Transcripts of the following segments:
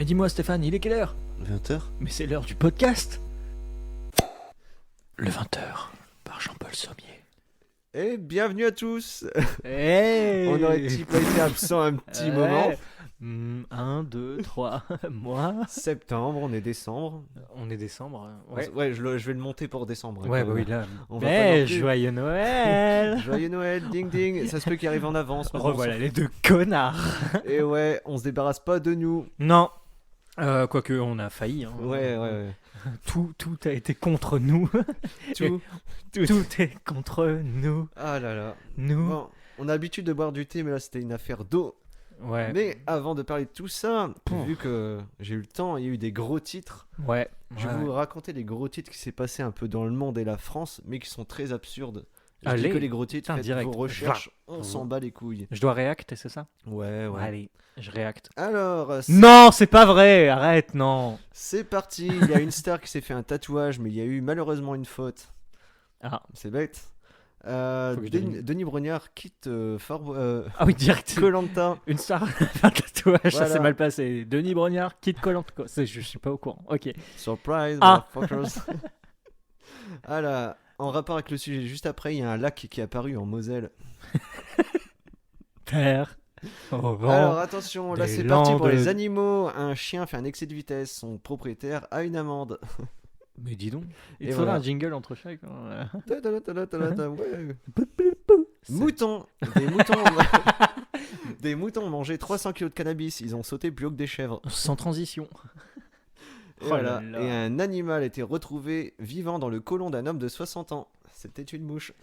Et dis-moi Stéphane, il est quelle heure? 20h. Mais c'est l'heure du podcast. Le 20h par Jean-Paul Sommier. Et bienvenue à tous. Hey On aurait-il pas été absent un petit moment. 1, 2, 3 mois. Septembre, on est décembre. On est décembre. Ouais, Ouais, je vais le monter pour décembre. ouais quand bah même. oui, là. On va pas non plus. Joyeux Noël. Joyeux Noël, ding ding. Ça se peut qu'il arrive en avance. mais bon, Revoilà les deux connards. Et ouais, on se débarrasse pas de nous. Non. Quoique, on a failli. Hein. Ouais. Tout a été contre nous. Tout. Tout est contre nous. Ah là là. Nous. Bon, on a l'habitude de boire du thé, mais là c'était une affaire d'eau. Ouais. Mais avant de parler de tout ça, Pouf. vu que j'ai eu le temps, il y a eu des gros titres. Ouais. Je vais vous raconter les gros titres qui s'est passé un peu dans le monde et la France, mais qui sont très absurdes. Je dis Allez. que les gros titres, Tiens, faites direct. vos recherches, on Va. s'en bat les couilles. Je dois réacter, c'est ça? Ouais. Allez, je réacte. Alors, Non, c'est pas vrai. Arrête, non. c'est parti. Il y a une star qui s'est fait un tatouage, mais il y a eu malheureusement une faute. Ah, C'est bête. Faut que je devine. Denis Brognard quitte ah oui, direct. Koh-Lanta. Une star, un tatouage, ça Voilà. s'est mal passé. Denis Brognard quitte Koh-Lanta. Je suis pas au courant. Ok. Surprise, Ah. motherfuckers. Voilà. En rapport avec le sujet juste après, il y a un lac qui est apparu en Moselle. Père. Au vent. Alors attention, là des c'est parti pour Landes. les animaux. Un chien fait un excès de vitesse, son propriétaire a une amende. Mais dis donc. Il Et faudra voilà. un jingle entre chaque. Hein. Ouais. Moutons. Des moutons ont mangé 300 kg de cannabis, ils ont sauté plus haut que des chèvres. Sans transition. Et, Oh voilà. là là. Et un animal a été retrouvé vivant dans le côlon d'un homme de 60 ans. C'était une mouche.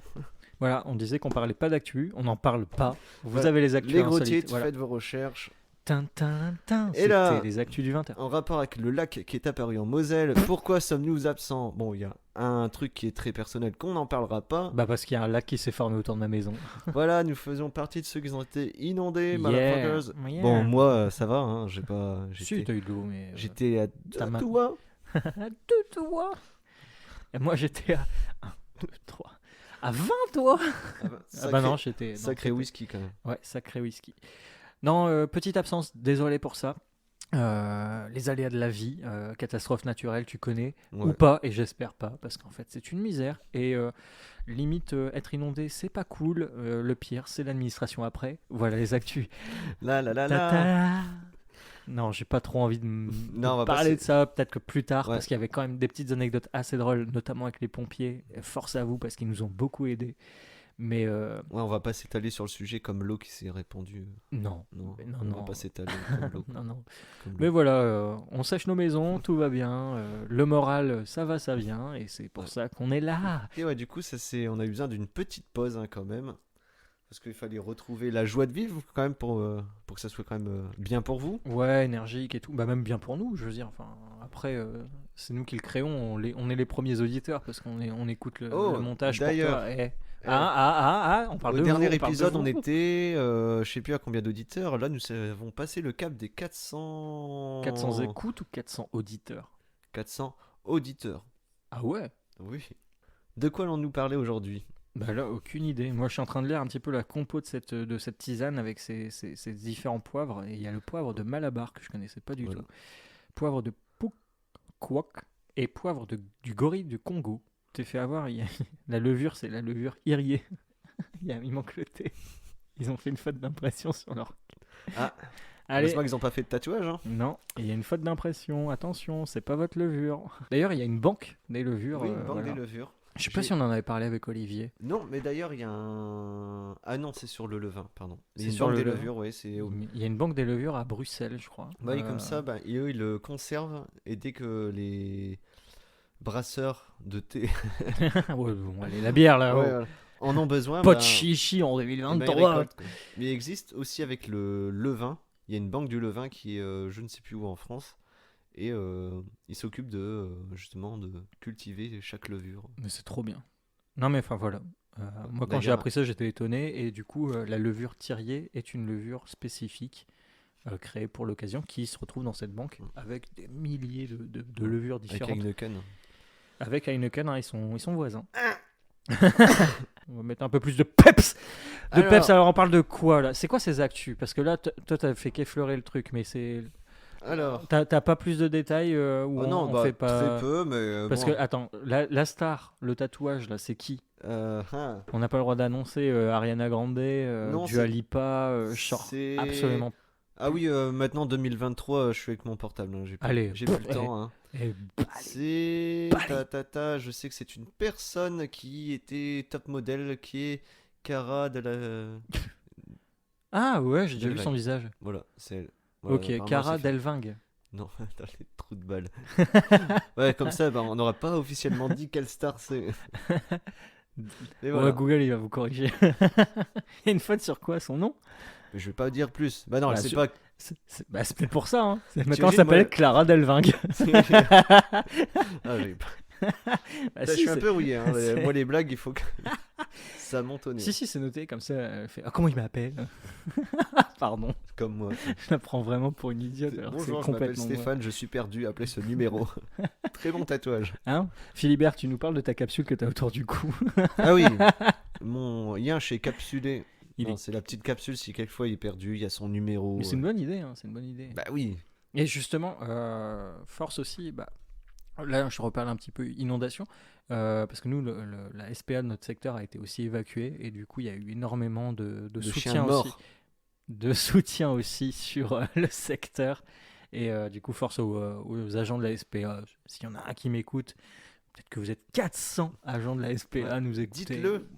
Voilà, on disait qu'on parlait pas d'actu. On n'en parle pas. Vous Voilà. avez les actus Les gros insolites. titres, Voilà. faites vos recherches. Tintin. Et là- C'était les actus du 20h. En rapport avec le lac qui est apparu en Moselle, pourquoi sommes-nous absents? Bon, il y a un truc qui est très personnel qu'on n'en parlera pas. Bah parce qu'il y a un lac qui s'est formé autour de ma maison. Voilà, nous faisons partie de ceux qui ont été inondés, Yeah. motherfuckers. Yeah. Bon, moi, ça va, hein, j'ai pas... Si, t'as eu de l'eau, mais. J'étais à ta main. doigts. Deux doigts. Et moi j'étais à 1, 2, 3. À 20 doigts. Ah bah non, j'étais. non, Sacré j'étais- whisky quand même. Ouais, sacré whisky. Non, petite absence, désolé pour ça. Les aléas de la vie, catastrophe naturelle, tu connais ou Ouais. pas, et j'espère pas, parce qu'en fait c'est une misère. Et limite, être inondé, c'est pas cool. Le pire, c'est l'administration après. Voilà les actus. Là. Ta-ta. Non, j'ai pas trop envie de Non, on va parler passer- de ça, peut-être que plus tard, Ouais. parce qu'il y avait quand même des petites anecdotes assez drôles, notamment avec les pompiers. Force à vous, parce qu'ils nous ont beaucoup aidés. Mais Ouais, on va pas s'étaler sur le sujet comme l'eau qui s'est répandue. non. Non, Mais non, on non. va pas s'étaler comme l'eau. Non. comme l'eau. Mais voilà, on sèche nos maisons, tout va bien. Le moral, ça va, ça vient. Et c'est pour Ouais. ça qu'on est là. Et ouais, du coup, on a eu besoin d'une petite pause hein, quand même. Parce qu'il fallait retrouver la joie de vivre quand même pour que ça soit quand même bien pour vous. Ouais, énergique et tout. Bah, même bien pour nous, je veux dire. Enfin, après, c'est nous qui le créons. On est les premiers auditeurs parce on écoute le montage pour d'ailleurs, toi. On parle Au de dernier vous, on parle de épisode, vous. on était, je sais plus à combien d'auditeurs. Là, nous avons passé le cap des 400... 400 écoutes ou 400 auditeurs? 400 auditeurs. Ah ouais? Oui. De quoi allons-nous parler aujourd'hui? Bah là, aucune idée. Moi, je suis en train de lire un petit peu la compo de cette tisane avec ces différents poivres. Et il y a le poivre de Malabar que je connaissais pas du Voilà. tout. Poivre de Poukwak et poivre du gorille du Congo. T'es fait avoir. La levure, c'est la levure iriée. Il manque le thé. Ils ont fait une faute d'impression sur leur. Ah, Allez. heureusement qu'ils n'ont pas fait de tatouage. Hein. Non, il y a une faute d'impression. Attention, c'est pas votre levure. D'ailleurs, il y a une banque des levures. Oui, une banque voilà. des levures. Je sais pas si on en avait parlé avec Olivier. Non, mais d'ailleurs, il y a un... Ah non, c'est sur le levain, pardon. C'est Une sur banque le des levain. levures, oui, c'est... Il y a une banque des levures à Bruxelles, je crois. Oui, comme ça, bah, et eux, ils le conservent. Et dès que les brasseurs de thé Ouais, bon, allez, la bière là. ouais, oh. voilà, en ont besoin, Pas bah, de chichi en eh ben, ils 2023. récoltent, quoi. Mais il existe aussi avec le levain. Il y a une banque du levain qui est je ne sais plus où en France. Et ils s'occupent de justement de cultiver chaque levure. Mais c'est trop bien. Non mais enfin voilà. Moi quand j'ai D'ailleurs- appris ça j'étais étonné et du coup la levure Thirier est une levure spécifique créée pour l'occasion qui se retrouve dans cette banque avec des milliers de levures Avec différentes. Heineken. Avec Heineken, hein, ils sont voisins. On va mettre un peu plus de peps. Alors on parle de quoi là? C'est quoi ces actus? Parce que là, toi, t'as fait qu'effleurer le truc, mais c'est Alors, T'as pas plus de détails où oh non, on bah, fait pas. très peu, mais Parce bon. que, attends, la star, le tatouage, là, c'est qui? Ah. On n'a pas le droit d'annoncer Ariana Grande, Non, Dua Lipa, genre c'est... absolument. Ah oui, maintenant 2023, je suis avec mon portable, hein, Allez, j'ai plus le temps. Hein. eh, C'est... Allez. Je sais que c'est une personne qui était top modèle, qui est Cara de la... Ah ouais, j'ai déjà vu Delving. son visage. Voilà, c'est elle. Voilà, Ok, apparemment, Cara c'est fait. Delving. Non, dans les trous de balles. Ouais, comme ça, bah, on n'aura pas officiellement dit quelle star c'est. Et Ouais, voilà. Google, il va vous corriger. Il y a une faute sur quoi? Son nom? Mais je vais pas dire plus. Bah non, Bah, elle sait sur- pas. C'est peut-être pour ça. Hein. Maintenant, T'imagines, elle s'appelle moi- Clara Delving. Ah, j'ai pas- Bah, je si, suis un c'est- peu rouillé. Hein. c'est- Moi, les blagues, il faut que ça monte au nez. Si, c'est noté comme ça. Elle fait, ah, comment il m'appelle? Pardon, Comme moi. je la prends vraiment pour une idiote. Alors que Bonjour, c'est je m'appelle complètement moi. Stéphane, je suis perdu. Appelez ce numéro. Très bon tatouage. Hein Philibert, tu nous parles de ta capsule que tu as autour du cou. Ah oui, mon yin chez Capsulé. Il Non, est- c'est la petite capsule, si quelquefois il est perdu, il y a son numéro. Mais c'est une bonne idée, hein, c'est une bonne idée. Bah oui. Et justement, force aussi, là je reparle un petit peu inondation, parce que nous, la SPA de notre secteur a été aussi évacuée, et du coup il y a eu énormément de De soutien chiens aussi. morts. De soutien aussi sur le secteur. Et du coup, force aux agents de la SPA. S'il y en a un qui m'écoute, peut-être que vous êtes 400 agents de la SPA à Ouais. nous écouter. Dites-le.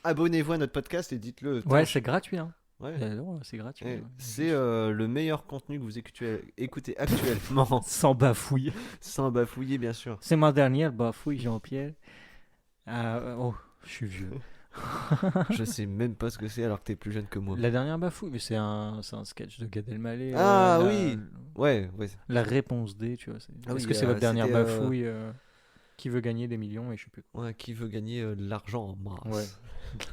Abonnez-vous à notre podcast et dites-le. Ouais, Putain, c'est gratuit. Hein. ouais. J'adore, c'est gratuit. Eh, Ouais. c'est le meilleur contenu que vous écoutez actuellement, Sans bafouille. sans bafouiller bien sûr. C'est ma dernière bafouille, Jean-Pierre. Oh, je suis vieux. Je sais même pas ce que c'est alors que t'es plus jeune que moi. La dernière bafouille, mais c'est un sketch de Gad Elmaleh. Ah la- oui. Ouais, ouais. La réponse D, tu vois. Ah oui, Est-ce que c'est votre dernière c'était, bafouille qui veut gagner des millions et je sais plus. Ouais, qui veut gagner de l'argent en masse. Ouais.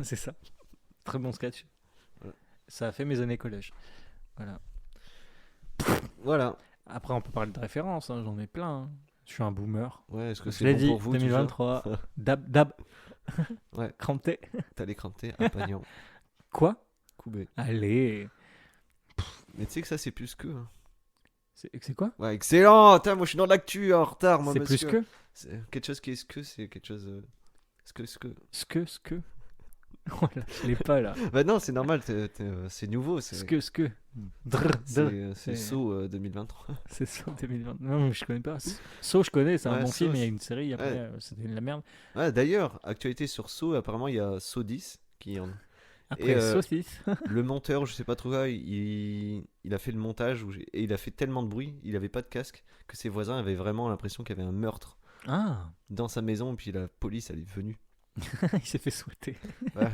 C'est ça. Très bon sketch. Ouais. Ça a fait mes années collège. Voilà. Voilà. Après, on peut parler de références, hein, j'en ai plein. Hein. Je suis un boomer. Ouais, est-ce que Je c'est l'ai bon dit, pour vous 2023. Dab. Ouais. Crampté. T'allais crampter à Pagnan. Quoi? Coubé. Allez. Mais tu sais que ça c'est plus que. Hein. C'est quoi? Ouais, excellent. Putain, moi je suis dans l'actu en retard, moi. C'est plus monsieur. que? C'est quelque chose qui est ce que, c'est quelque chose. Ce que. Ce que. Oh là, je l'ai pas là. Bah non, c'est normal, c'est nouveau. C'est Ce que. Drr, drr. c'est Saut 2023. C'est ça, 2020. Non, mais je connais pas. So, je connais, c'est un Ouais, bon Saw, film, il y a c'est- une série, après, ouais. c'était de la merde. Ouais, d'ailleurs, actualité sur Saut, apparemment il y a Saut 10 qui en. Après, Et, saucisse. Le monteur, je sais pas trop quoi, il a fait le montage et il a fait tellement de bruit, il avait pas de casque, que ses voisins avaient vraiment l'impression qu'il y avait un meurtre Ah, dans sa maison, puis la police elle est venue. il s'est fait souhaiter. Ouais.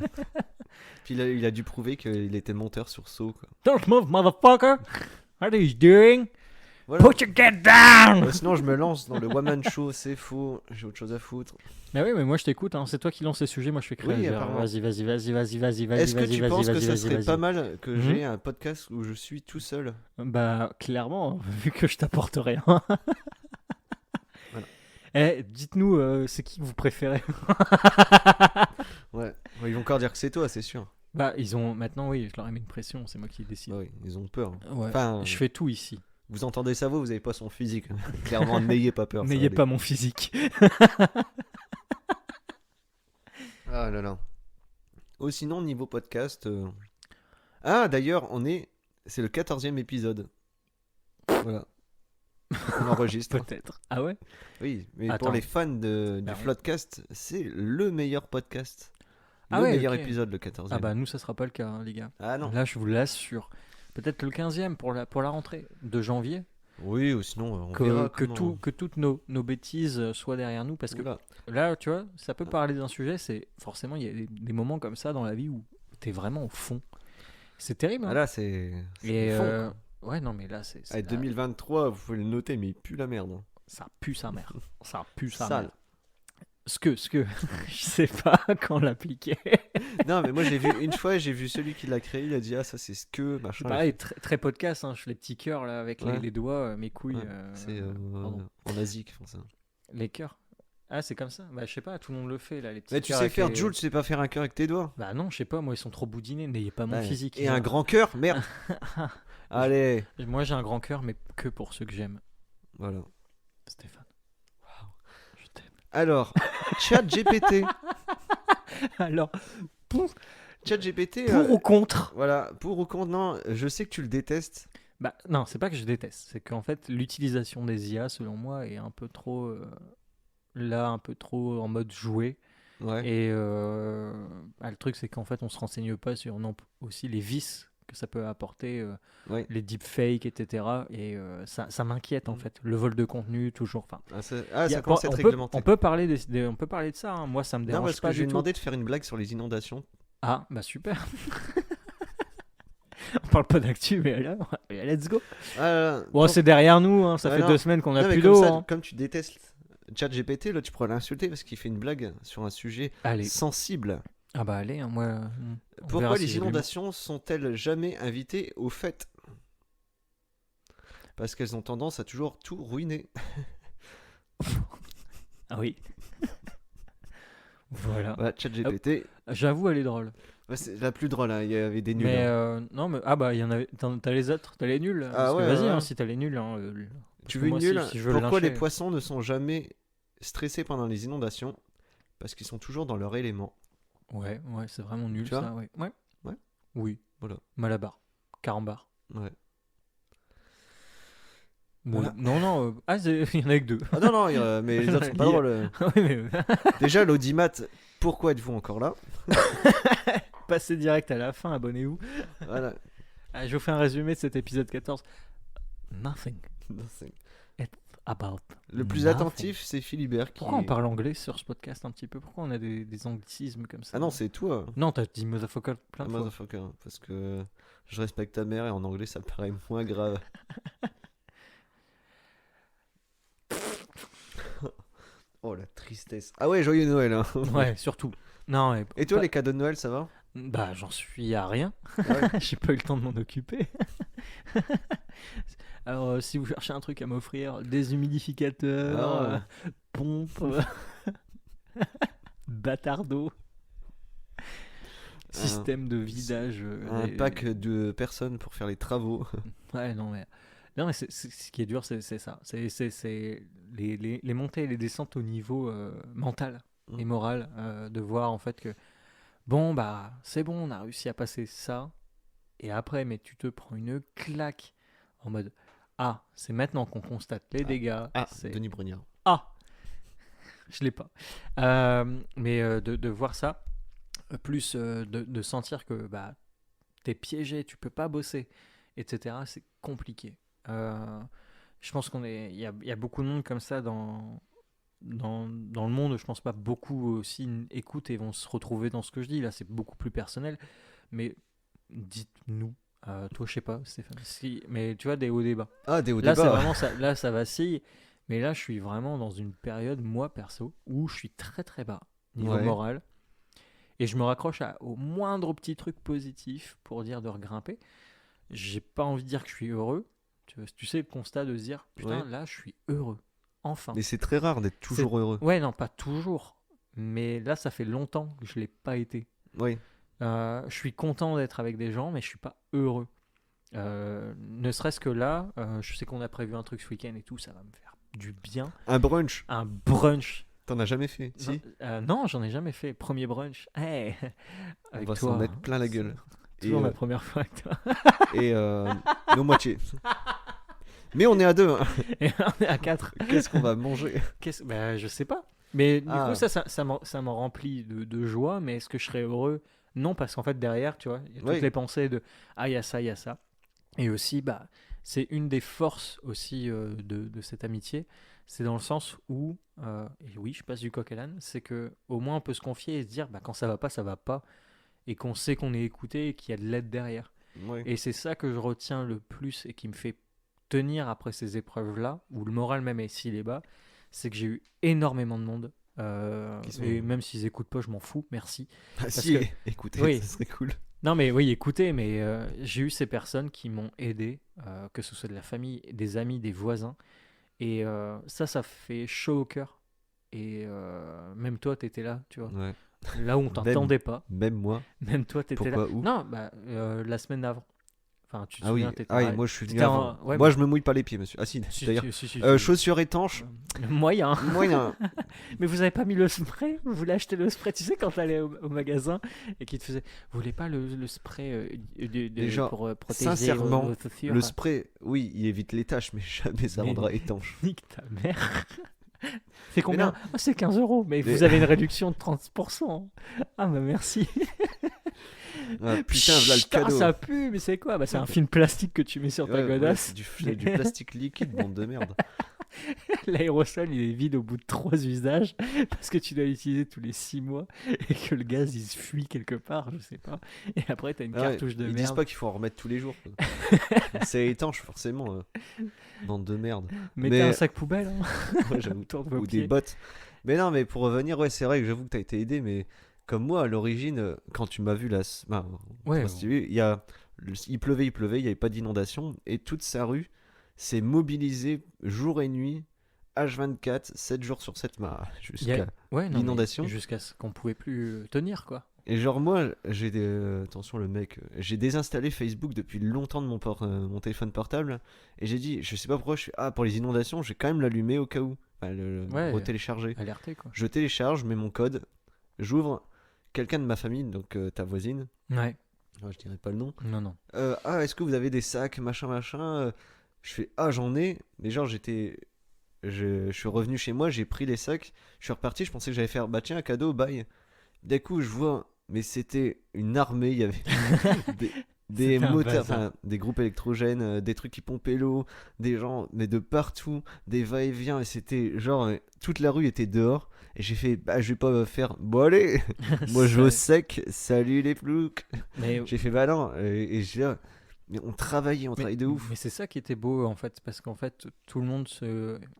Puis il a dû prouver qu'il était monteur sur Saut, quoi. Don't move, motherfucker! What are you doing? Voilà. Put your get down! Sinon, je me lance dans le one man show, c'est faux, j'ai autre chose à foutre. Mais oui, mais moi je t'écoute, hein. C'est toi qui lance les sujets, moi je fais créer. Oui, Genre, apparemment. vas-y. Est-ce que tu penses que ça serait pas mal que j'ai un podcast où je suis tout seul? Bah, clairement, vu que je t'apporte rien. Voilà. Eh, dites-nous, c'est qui que vous préférez? Ouais. Ils vont encore dire que c'est toi, c'est sûr. Bah, ils ont. Maintenant, oui, je leur ai mis une pression, c'est moi qui décide. Bah oui, ils ont peur. Ouais. Enfin, Je fais tout ici. vous entendez sa voix, vous avez pas son physique. Clairement, n'ayez pas peur. ça N'ayez va pas mon physique. Ah là là. Oh, sinon, niveau podcast. Ah, d'ailleurs, c'est le 14e épisode. Voilà. On enregistre. Peut-être. Ah ouais? Oui, mais Attends. pour les fans du Ah ouais. Floodcast, c'est le meilleur podcast. Ah Le ouais, meilleur ok. épisode, le 14e. Ah bah, nous, ça sera pas le cas, hein, les gars. Ah non. Là, je vous l'assure. Peut-être le 15e pour la rentrée de janvier. Oui, ou sinon, on verra comment. Que toutes nos bêtises soient derrière nous. Parce que Oula. là, tu vois, ça peut parler d'un sujet. C'est forcément, il y a des moments comme ça dans la vie où t'es vraiment au fond. C'est terrible. Hein. Ah là, c'est Et le fond, quoi. ouais, non, mais là, c'est Ah, 2023, vous pouvez le noter, mais il pue la merde. Hein. ça pue sa mère. Ça pue sa Sale. mère. Ce que, je sais pas quand l'appliquer. Non, mais moi, j'ai vu une fois, j'ai vu celui qui l'a créé, il a dit, ah, ça, c'est ce que, machin. Pareil, très podcast. Hein, je fais les petits cœurs là avec Ouais. les doigts, mes couilles. Ouais, c'est pardon. en Asie qu'ils font ça. Les cœurs. Ah, c'est comme ça. Bah, je sais pas. Tout le monde le fait là. Les petits Mais tu cœurs sais avec faire les- Jules, tu sais pas faire un cœur avec tes doigts. Bah non, je sais pas. Moi, ils sont trop boudinés. N'ayez pas mon Ouais. physique. Et un grand cœur, merde. Allez, Moi, j'ai un grand cœur, mais que pour ceux que j'aime. voilà. Stéphane. Je t'aime. Alors, ChatGPT. Alors, pour, ChatGPT, pour ou contre? voilà, pour ou contre, non, je sais que tu le détestes. Bah, non, c'est pas que je déteste. C'est qu'en fait, l'utilisation des IA, selon moi, est un peu trop. Un peu trop en mode jouet. Ouais. Et le truc, c'est qu'en fait, on se renseigne pas sur aussi les vices que ça peut apporter, Ouais. les deepfakes, etc. Et ça m'inquiète, en Mhm. fait. Le vol de contenu, toujours. Enfin, Ça commence à être réglementé. on peut parler on peut parler de ça. Hein. Moi, ça me Non, dérange parce pas que je lui ai du tout. demandé de faire une blague sur les inondations. Ah, bah super. On parle pas d'actu, mais là, let's go. Bon, Donc- c'est derrière nous. Hein. Ça Ouais, fait non. 2 semaines qu'on a Non, mais plus comme d'eau. ça, Hein. comme tu détestes ChatGPT, là, tu pourrais l'insulter parce qu'il fait une blague sur un sujet Allez. sensible. Ah bah allez, hein, moi. On verra Pourquoi si les j'ai l'humour. inondations sont-elles jamais invitées aux fêtes? Parce qu'elles ont tendance à toujours tout ruiner. Ah oui. Voilà. Voilà, ChatGPT, J'avoue, elle est drôle. ouais, c'est la plus drôle, hein. Il y avait des nuls. Mais hein. non, mais ah bah il y en avait. T'as les autres, t'as les nuls. Parce que ouais, vas-y, ouais. hein, si t'as les nuls. Hein, parce Tu que veux une moi, nulle? si je veux le Pourquoi les lyncher. poissons ne sont jamais stressés pendant les inondations? Parce qu'ils sont toujours dans leur élément. Ouais, c'est vraiment nul Tu vois ça. Ouais. Ouais. Oui. Voilà. Malabar. Carambar. Ouais. Bon, Voilà. non. Il y en a que 2. Ah non, mais les autres sont pas Lié. drôles. oui, mais Déjà, l'audimat, pourquoi êtes-vous encore là? passez direct à la fin, abonnez-vous. Voilà. Je vous fais un résumé de cet épisode 14. Nothing about. Le plus nothing. attentif, c'est Philibert qui. Pourquoi on parle anglais sur ce podcast un petit peu? Pourquoi on a des anglicismes comme ça? Ah non, c'est toi, Non, t'as dit motherfucker plein de fois. motherfucker. Parce que je respecte ta mère et en anglais, ça paraît moins grave. Oh la tristesse. Ah ouais, joyeux Noël. Hein. Ouais, surtout. Non, Et toi, pas- les cadeaux de Noël, ça va? Bah, j'en suis à rien. Ah ouais. J'ai pas eu le temps de m'en occuper. Alors, si vous cherchez un truc à m'offrir, déshumidificateur, Ah. pompe, bâtard d'eau, système de vidage. Un des- pack de personnes pour faire les travaux. Ouais, non, mais. Non, mais ce qui est dur, c'est ça. C'est les montées et les descentes au niveau mental et Mm. moral. De voir en fait que, bon, bah, c'est bon, on a réussi à passer ça. Et après, mais tu te prends une claque en mode, ah, c'est maintenant qu'on constate les dégâts. Ah, c'est... Denis Brognard. Ah, je l'ai pas. Mais de voir ça, plus de sentir que bah, t'es piégé, tu peux pas bosser, etc. C'est compliqué. Je pense il y a beaucoup de monde comme ça dans le monde. Je pense pas beaucoup aussi écoutent et vont se retrouver dans ce que je dis. Là, c'est beaucoup plus personnel. Mais dites-nous. Toi, je sais pas, Stéphane. Mais tu vois, des hauts, des bas. Ah, des hauts Là, c'est débats. vraiment ça. Là, ça vacille. Mais là, je suis vraiment dans une période, moi, perso, où je suis très, très bas, niveau Ouais. moral. Et je me raccroche au moindre petit truc positif pour dire de regrimper. J'ai pas envie de dire que je suis heureux. Tu sais, le constat de se dire, putain, Ouais. là, je suis heureux. Enfin. Mais c'est très rare d'être toujours heureux. Ouais, non, pas toujours. Mais là, ça fait longtemps que je l'ai pas été. Oui. Je suis content d'être avec des gens, mais je suis pas heureux. Ne serait-ce que là, je sais qu'on a prévu un truc ce week-end et tout, ça va me faire du bien. Un brunch. Un brunch. T'en as jamais fait? Si. Non, j'en ai jamais fait. Premier brunch. Hey, On avec va toi. s'en mettre plein la gueule. Toujours Et, ma première fois avec toi. et nos moitiés. Mais on est à deux. Hein. Et on est à 4. Qu'est-ce qu'on va manger? Bah, je sais pas. Mais du Ah. coup, ça m'en remplit de joie. Mais est-ce que je serais heureux? Non, parce qu'en fait, derrière, tu vois, il y a toutes Oui. les pensées de ah, il y a ça, il y a ça. Et aussi, bah, c'est une des forces aussi de cette amitié. C'est dans le sens où, et oui, je passe du coq à l'âne, c'est que au moins on peut se confier et se dire, bah, quand ça va pas, ça va pas. Et qu'on sait qu'on est écouté et qu'il y a de l'aide derrière. Ouais. Et c'est ça que je retiens le plus et qui me fait tenir après ces épreuves-là, où le moral même est s'il est bas, c'est que j'ai eu énormément de monde. Qui sont- Et même s'ils écoutent pas, je m'en fous, merci. Ah, si, que- écoutez, Oui. ça serait cool. Non mais oui, écoutez, mais j'ai eu ces personnes qui m'ont aidé, que ce soit de la famille, des amis, des voisins. Et ça fait chaud au cœur. Et même toi, t'étais là, tu vois. Ouais. Là où on t'entendait pas. Même moi. Même toi, t'étais là. Pourquoi? Où? Non, bah, la semaine d'avant. Enfin, tu te Ah oui, souviens, t'étais ah oui, ra- moi je suis venu t'étais avant. ouais, Moi je me mouille pas les pieds, monsieur. Ah si, si, d'ailleurs. si, Chaussures étanches, moyen. moyen. Mais vous avez pas mis le spray? Vous voulez acheter le spray, tu sais, quand t'allais au magasin et qu'il te faisait, vous voulez pas le spray Déjà, pour protéger sincèrement, vos chaussures? le spray, oui, il évite les taches, mais jamais ça Mais rendra étanche. nique ta mère. C'est Mais combien? non, Ah, c'est 15 euros, mais mais- vous avez une réduction de 30%. Ah bah merci. Ah, putain, voilà le Putain, cadeau. ça pue, mais c'est quoi? Bah, c'est un film plastique que tu mets sur ta Ouais, voilà, godasse. c'est du plastique liquide, bande de merde. L'aérosol, il est vide au bout de 3 usages parce que tu dois l'utiliser tous les 6 mois et que le gaz, il se fuit quelque part, je sais pas. Et après, t'as une Ah ouais, cartouche de ils disent merde. pas qu'il faut en remettre tous les jours, quoi. C'est étanche, forcément. Bande de merde. Mettez Mais- un sac poubelle hein, Ouais, j'avoue. autour de vos Ou des pieds. bottes. Mais non, mais pour revenir, ouais, c'est vrai que j'avoue que t'as été aidé, mais comme moi, à l'origine, quand tu m'as vu là, Ouais, quand tu t'es vu, il pleuvait, il y avait pas d'inondation, et toute sa rue s'est mobilisée jour et nuit, H24, 7 jours sur 7, il y a- jusqu'à ouais, non, mais l'inondation. jusqu'à ce qu'on pouvait plus tenir, quoi. Et genre moi, attention le mec, j'ai désinstallé Facebook depuis longtemps de mon téléphone portable, et j'ai dit, je sais pas pourquoi, pour les inondations, je vais quand même l'allumer au cas où, enfin, le Ouais. retélécharger. Alerté, quoi. Je télécharge, mets mon code, j'ouvre, quelqu'un de ma famille, donc ta voisine, Ouais, je dirais pas le nom. non, non. Est-ce que vous avez des sacs, machin. Je fais, j'en ai, mais genre je suis revenu chez moi, j'ai pris les sacs, je suis reparti, je pensais que j'allais faire, bah tiens, un cadeau, bye. D'un coup, je vois, mais c'était une armée, il y avait des, des C'était un moteurs, bazar. enfin, des groupes électrogènes, des trucs qui pompaient l'eau, des gens, mais de partout, des va-et-vient, et c'était genre, toute la rue était dehors, et j'ai fait, bah je vais pas faire, bon allez, moi je vais au sec, salut les ploucs. Mais J'ai fait, bah non, et j'ai là, mais on travaillait de ouf. Mais c'est ça qui était beau en fait, parce qu'en fait tout le monde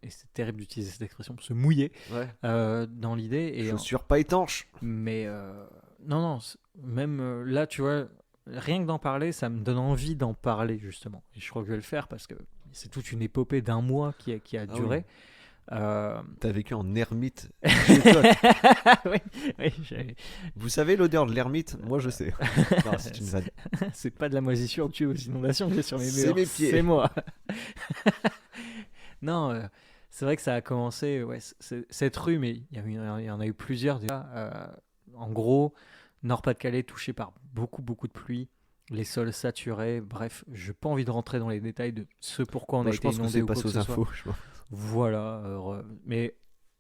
et c'est terrible d'utiliser cette expression, se mouillait Ouais. dans l'idée. Et Chaussures pas étanches. mais non, non, même là, tu vois, rien que d'en parler, ça me donne envie d'en parler justement. Et je crois que je vais le faire parce que c'est toute une épopée d'un mois qui a Ah duré. T'as vécu en ermite chez toi. Oui, oui, Vous savez l'odeur de l'ermite? Moi je sais. Non, c'est une vanne. c'est pas de la moisissure due aux inondations que j'ai sur mes C'est murs, mes pieds. c'est moi. Non, c'est vrai que ça a commencé, ouais, cette rue, mais il y en a eu plusieurs déjà. En gros, Nord-Pas-de-Calais touché par beaucoup, beaucoup de pluie, les sols saturés, bref, j'ai pas envie de rentrer dans les détails de ce pourquoi on Moi, a je été pense qu'on inondé s'est ou quoi passé que aux ce soit. infos. Je pense. Voilà, mais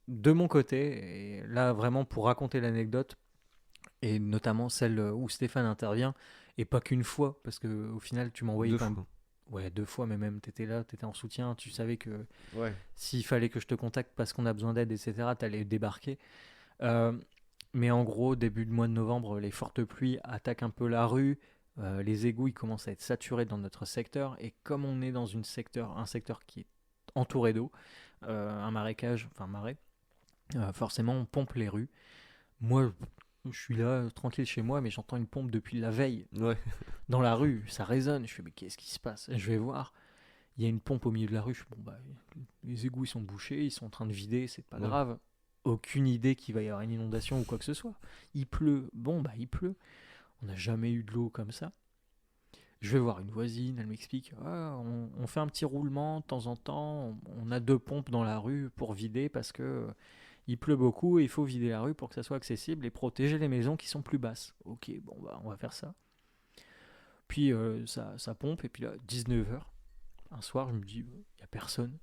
de mon côté, et là vraiment pour raconter l'anecdote, et notamment celle où Stéphane intervient, et pas qu'une fois, parce que au final tu m'envoyais Deux quand même, fois. ouais, 2 fois, mais même t'étais là, t'étais en soutien, tu savais que Ouais. s'il fallait que je te contacte parce qu'on a besoin d'aide, etc., t'allais débarquer. Euh, mais en gros, début du mois de novembre, les fortes pluies attaquent un peu la rue. Les égouts ils commencent à être saturés dans notre secteur. Et comme on est dans un secteur qui est entouré d'eau, un marécage, enfin marais, forcément on pompe les rues. Moi, je suis là, tranquille chez moi, mais j'entends une pompe depuis la veille Ouais. dans la rue. Ça résonne. Je fais, mais qu'est-ce qui se passe? Je vais voir. Il y a une pompe au milieu de la rue. Je fais, bon, bah, les égouts ils sont bouchés, ils sont en train de vider, c'est pas Ouais. grave. Aucune idée qu'il va y avoir une inondation ou quoi que ce soit. Il pleut, bon, bah, il pleut. On n'a jamais eu de l'eau comme ça. Je vais voir une voisine, elle m'explique, ah, on fait un petit roulement de temps en temps, on a 2 pompes dans la rue pour vider parce que il pleut beaucoup et il faut vider la rue pour que ça soit accessible et protéger les maisons qui sont plus basses. Ok, bon, bah, on va faire ça. Puis ça pompe, et puis là, 19h, un soir, je me dis, il n'y a personne.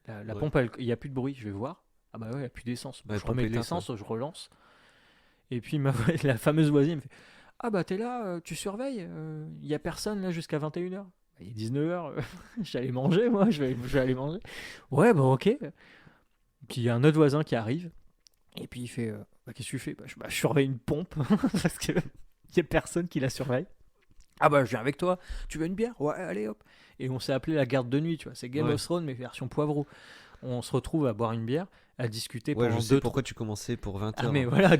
La Ouais. pompe, il n'y a plus de bruit, je vais voir. Ah bah ouais, il n'y a plus d'essence. Bon, Ouais, je remets de pompe l'essence, je relance. Et puis la fameuse voisine me fait, ah bah t'es là, tu surveilles, il n'y a personne là jusqu'à 21h. Il est 19h, j'allais manger moi, je vais aller manger. Ouais, bah ok. Puis il y a un autre voisin qui arrive, et puis il fait, bah, qu'est-ce que tu fais? Je surveille une pompe, parce qu'il n'y a personne qui la surveille. Ah bah je viens avec toi, tu veux une bière? Ouais, allez hop. Et on s'est appelé la garde de nuit, tu vois, c'est Game Ouais. of Thrones mais version poivreau. On se retrouve à boire une bière, à discuter Ouais, pendant je sais 2 pourquoi tu commençais pour 20h. ah mais voilà,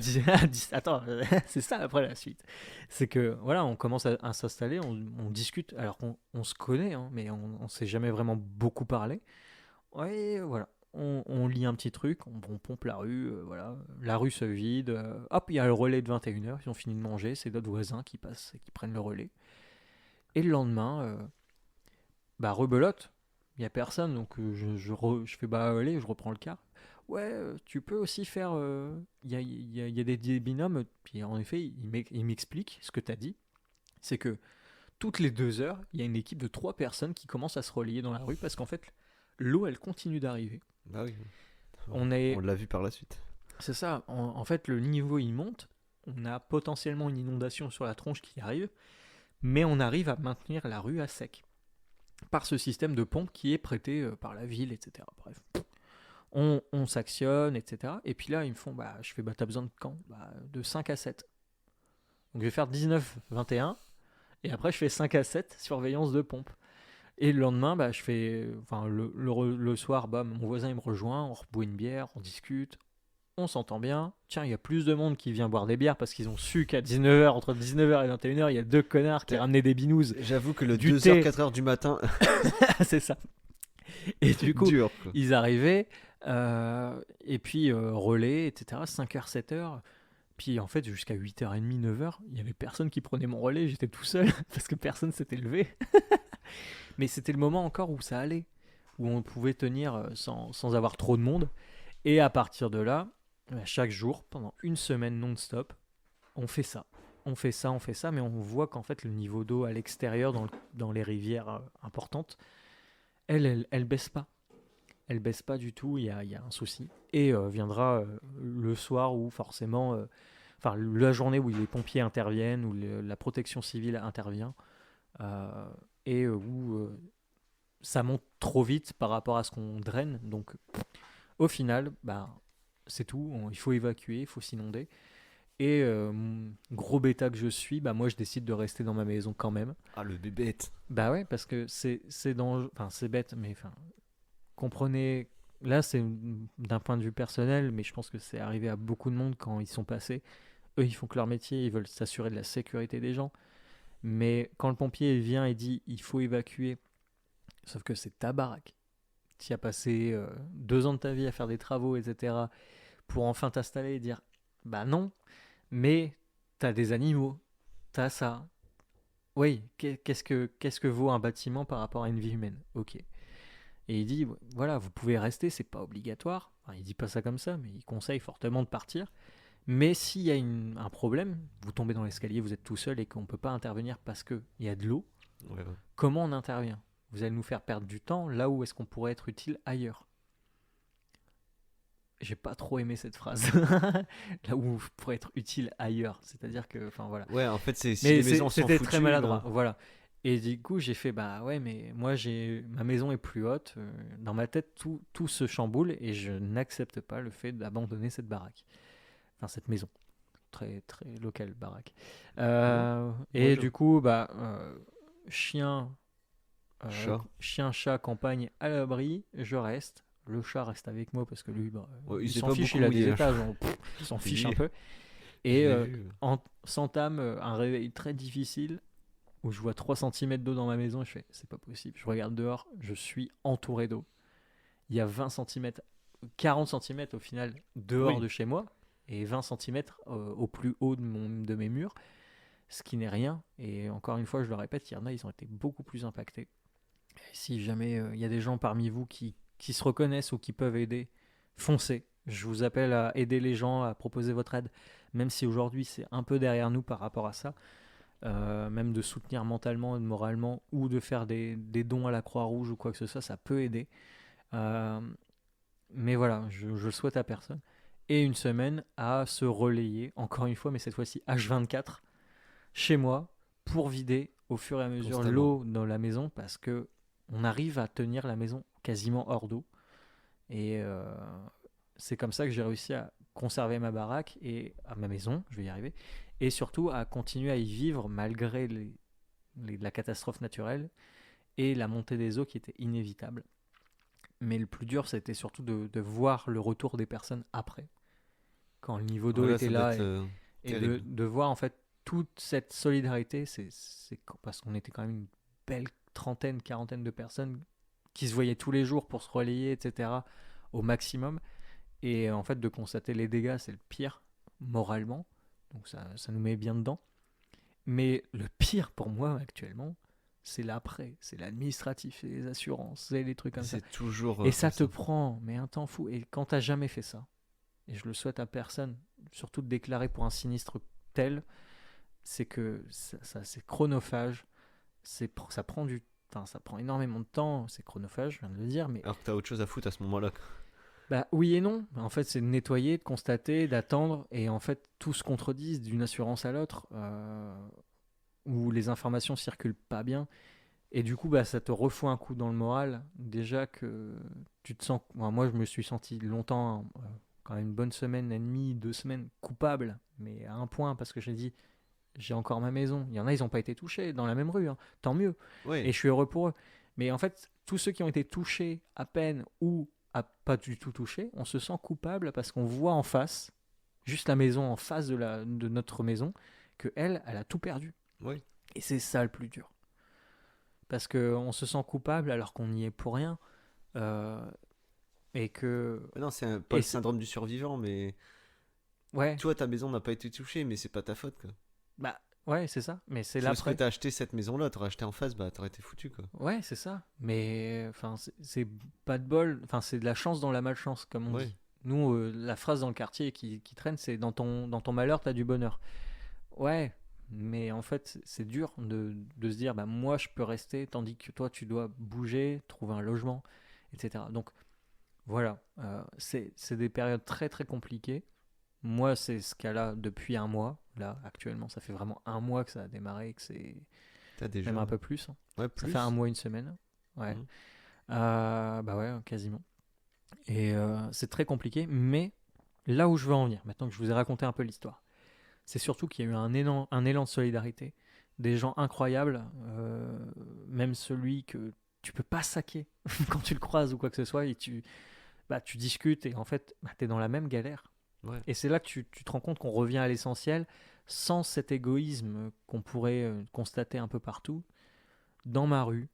attends, c'est ça après la suite. C'est que voilà, on commence à s'installer, on discute, alors qu'on se connaît, hein, mais on s'est jamais vraiment beaucoup parlé. Ouais, voilà, on lit un petit truc, on pompe la rue, voilà, la rue se vide, hop, il y a le relais de 21h, ils ont fini de manger, c'est d'autres voisins qui passent et qui prennent le relais. Et le lendemain, rebelote, il n'y a personne, donc je fais bah allez, je reprends le car. Ouais, tu peux aussi faire. Il y a des binômes, puis en effet, il m'explique ce que tu as dit. C'est que toutes les 2 heures, il y a une équipe de 3 personnes qui commence à se relayer dans la rue parce qu'en fait, l'eau, elle continue d'arriver. Bah oui. On est, On l'a vu par la suite. c'est ça, en fait, le niveau il monte. On a potentiellement une inondation sur la tronche qui arrive, mais on arrive à maintenir la rue à sec par ce système de pompe qui est prêté par la ville, etc. Bref, on s'actionne, etc. Et puis là, ils me font, je fais, t'as besoin de quand De 5 à 7. Donc je vais faire 19-21, et après je fais 5 à 7, surveillance de pompe. Et le lendemain, je fais, le soir, mon voisin il me rejoint, on reboit une bière, on discute, on s'entend bien. Tiens, il y a plus de monde qui vient boire des bières parce qu'ils ont su qu'à 19h, entre 19h et 21h, il y a 2 connards qui ramenaient des binous. J'avoue que le Du 2h, thé. 4h du matin, C'est ça. Et du coup, dur, quoi. ils arrivaient, et puis relais, etc. 5h, 7h. Puis en fait, jusqu'à 8h30, 9h, il y avait personne qui prenait mon relais, j'étais tout seul parce que personne s'était levé. Mais c'était le moment encore où ça allait, où on pouvait tenir sans avoir trop de monde. Et à partir de là, chaque jour, pendant une semaine non-stop, on fait ça. On fait ça, mais on voit qu'en fait, le niveau d'eau à l'extérieur, dans les rivières importantes, elle baisse pas. Elle baisse pas du tout, il y a un souci. Et viendra le soir où forcément, la journée où les pompiers interviennent, où la protection civile intervient, et où ça monte trop vite par rapport à ce qu'on draine. Donc au final, c'est tout, il faut évacuer, il faut s'inonder. Et gros bêta que je suis, moi je décide de rester dans ma maison quand même. Ah, le bébête. Bah ouais, parce que c'est c'est bête, mais comprenez, là c'est d'un point de vue personnel, mais je pense que c'est arrivé à beaucoup de monde quand ils sont passés. Eux, ils font que leur métier, ils veulent s'assurer de la sécurité des gens. Mais quand le pompier vient et dit il faut évacuer, sauf que c'est ta baraque. Tu as passé 2 ans de ta vie à faire des travaux, etc. pour enfin t'installer et dire non, mais t'as des animaux, t'as ça. Oui, qu'est-ce que vaut un bâtiment par rapport à une vie humaine? Ok. Et il dit, voilà, vous pouvez rester, c'est pas obligatoire. Enfin, il dit pas ça comme ça, mais il conseille fortement de partir. Mais s'il y a un problème, vous tombez dans l'escalier, vous êtes tout seul et qu'on ne peut pas intervenir parce qu'il y a de l'eau, Ouais. comment on intervient? Vous allez nous faire perdre du temps, là où est-ce qu'on pourrait être utile ailleurs? J'ai pas trop aimé cette phrase. Là où je pourrais être utile ailleurs. C'est-à-dire que, voilà. Ouais, en fait, si Mais les maisons sont c'était foutues, très maladroit, voilà. Et du coup, j'ai fait, ouais, mais moi, ma maison est plus haute. Dans ma tête, tout se chamboule et je n'accepte pas le fait d'abandonner cette baraque. Enfin, cette maison. Très, très locale, baraque. Et Moi, du coup, chien, Chat. chat, campagne à l'abri, je reste. Le chat reste avec moi parce que lui, Ouais, il s'est s'en pas fiche, beaucoup il a mouillé, des hein. étages, il s'en fiche un peu. Je Et l'ai vu. s'entame un réveil très difficile où je vois 3 cm d'eau dans ma maison et je fais, c'est pas possible. Je regarde dehors, je suis entouré d'eau. Il y a 20 cm, 40 cm au final dehors Oui. de chez moi et 20 cm au plus haut de mes murs, ce qui n'est rien. Et encore une fois, je le répète, il y en a, ils ont été beaucoup plus impactés. Et si jamais il y a des gens parmi vous qui se reconnaissent ou qui peuvent aider, foncez. Je vous appelle à aider les gens, à proposer votre aide, même si aujourd'hui c'est un peu derrière nous par rapport à ça. Même de soutenir mentalement et moralement ou de faire des dons à la Croix-Rouge ou quoi que ce soit, ça peut aider. Euh, mais voilà, je le souhaite à personne. Et une semaine à se relayer, encore une fois, mais cette fois-ci H24, chez moi, pour vider au fur et à mesure Constamment. l'eau dans la maison, parce que on arrive à tenir la maison quasiment hors d'eau. Et c'est comme ça que j'ai réussi à conserver ma baraque et à ma maison, je vais y arriver, et surtout à continuer à y vivre malgré la catastrophe naturelle et la montée des eaux qui était inévitable. Mais le plus dur, c'était surtout de voir le retour des personnes après, quand le niveau d'eau Voilà, était ça doit là, être et terrible. de voir en fait toute cette solidarité, parce qu'on était quand même une belle trentaine, quarantaine de personnes qui se voyaient tous les jours pour se relayer, etc., au maximum. Et en fait, de constater les dégâts, c'est le pire, moralement. Donc ça nous met bien dedans. Mais le pire pour moi actuellement, c'est l'après, c'est l'administratif, c'est les assurances, c'est les trucs comme ça. C'est toujours. Et ça comme te prend, mais un temps fou. Et quand t'as jamais fait ça, et je le souhaite à personne, surtout de déclarer pour un sinistre tel, c'est que c'est chronophage, ça prend ça prend énormément de temps, c'est chronophage, je viens de le dire, mais Alors que t'as autre chose à foutre à ce moment-là. bah oui et non. En fait, c'est de nettoyer, de constater, d'attendre, et en fait, tout se contredisent d'une assurance à l'autre, où les informations circulent pas bien, et du coup, bah, ça te refout un coup dans le moral. Déjà que tu te sens, moi, je me suis senti longtemps, quand même une bonne semaine et demie, 2 semaines, coupable, mais à un point, parce que j'ai dit, j'ai encore ma maison. Il y en a, ils n'ont pas été touchés dans la même rue, hein. Tant mieux. Et Oui, je suis heureux pour eux. Mais en fait, tous ceux qui ont été touchés à peine ou pas du tout touchés, on se sent coupable parce qu'on voit en face, juste la maison en face de notre maison, que elle a tout perdu. oui. Et c'est ça le plus dur. Parce qu'on se sent coupable alors qu'on n'y est pour rien. euh, et que. Mais non, c'est pas Et le syndrome du survivant, mais ouais, toi, ta maison n'a pas été touchée, mais c'est pas ta faute, quoi. bah, ouais, c'est ça. Mais c'est C'est parce que l'après. t'as acheté cette maison-là, t'aurais acheté en face, bah t'aurais été foutu, quoi. Ouais, c'est ça. Mais enfin, c'est pas de bol. Enfin, c'est de la chance dans la malchance, comme on Ouais. dit. Nous, la phrase dans le quartier qui traîne, c'est dans ton malheur, t'as du bonheur. Ouais, mais en fait, c'est dur de se dire, bah, moi, je peux rester, tandis que toi, tu dois bouger, trouver un logement, etc. Donc, voilà. C'est des périodes très, très compliquées. Moi, c'est ce cas-là depuis un mois. Là, actuellement, ça fait vraiment un mois que ça a démarré, que c'est T'as déjà. même un peu plus, hein. Ouais, Ça plus. fait un mois, une semaine. Ouais. Mhm. Bah ouais, quasiment. Et c'est très compliqué, mais là où je veux en venir, maintenant que je vous ai raconté un peu l'histoire, c'est surtout qu'il y a eu un élan de solidarité, des gens incroyables, même celui que tu peux pas saquer quand tu le croises ou quoi que ce soit, et tu discutes, et en fait, bah, tu es dans la même galère. Ouais. Et c'est là que tu te rends compte qu'on revient à l'essentiel, sans cet égoïsme qu'on pourrait constater un peu partout, dans ma rue,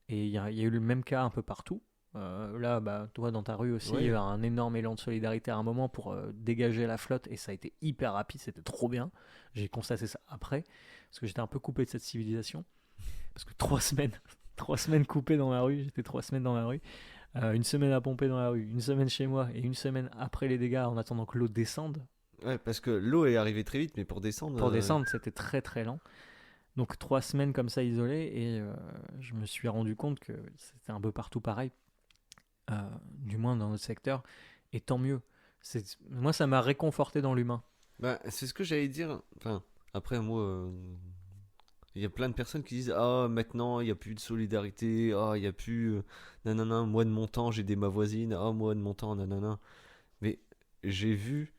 et il y a eu le même cas un peu partout. Là, bah, toi, dans ta rue aussi, il y a eu Ouais. un énorme élan de solidarité à un moment pour dégager la flotte, et ça a été hyper rapide, c'était trop bien. J'ai constaté ça après, parce que j'étais un peu coupé de cette civilisation. Parce que 3 semaines, 3 semaines coupées dans la rue, j'étais 3 semaines dans la rue. Une semaine à pomper dans la rue, une semaine chez moi, et une semaine après les dégâts en attendant que l'eau descende. Ouais, parce que l'eau est arrivée très vite, mais pour descendre. Pour descendre, c'était très très lent. Donc 3 semaines comme ça isolées, et je me suis rendu compte que c'était un peu partout pareil, du moins dans notre secteur, et tant mieux. Moi, ça m'a réconforté dans l'humain. Bah, c'est ce que j'allais dire. Enfin, après, moi. Il y a plein de personnes qui disent ah maintenant il n'y a plus de solidarité, ah il n'y a plus nanana, moi de mon temps j'aidais ma voisine, ah moi de mon temps nanana. Mais j'ai vu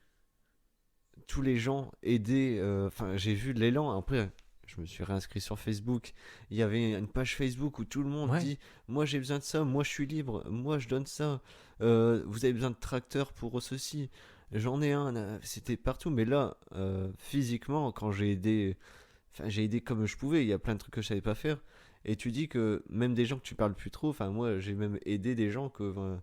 tous les gens aider, enfin j'ai vu l'élan. Après je me suis réinscrit sur Facebook, il y avait une page Facebook où tout le monde Ouais, dit moi j'ai besoin de ça, moi je suis libre, moi je donne ça. Vous avez besoin de tracteurs pour ceci, j'en ai un. C'était partout, mais là physiquement quand j'ai aidé, enfin, j'ai aidé comme je pouvais. Il y a plein de trucs que je savais pas faire. Et tu dis que même des gens que tu parles plus trop, enfin moi j'ai même aidé des gens que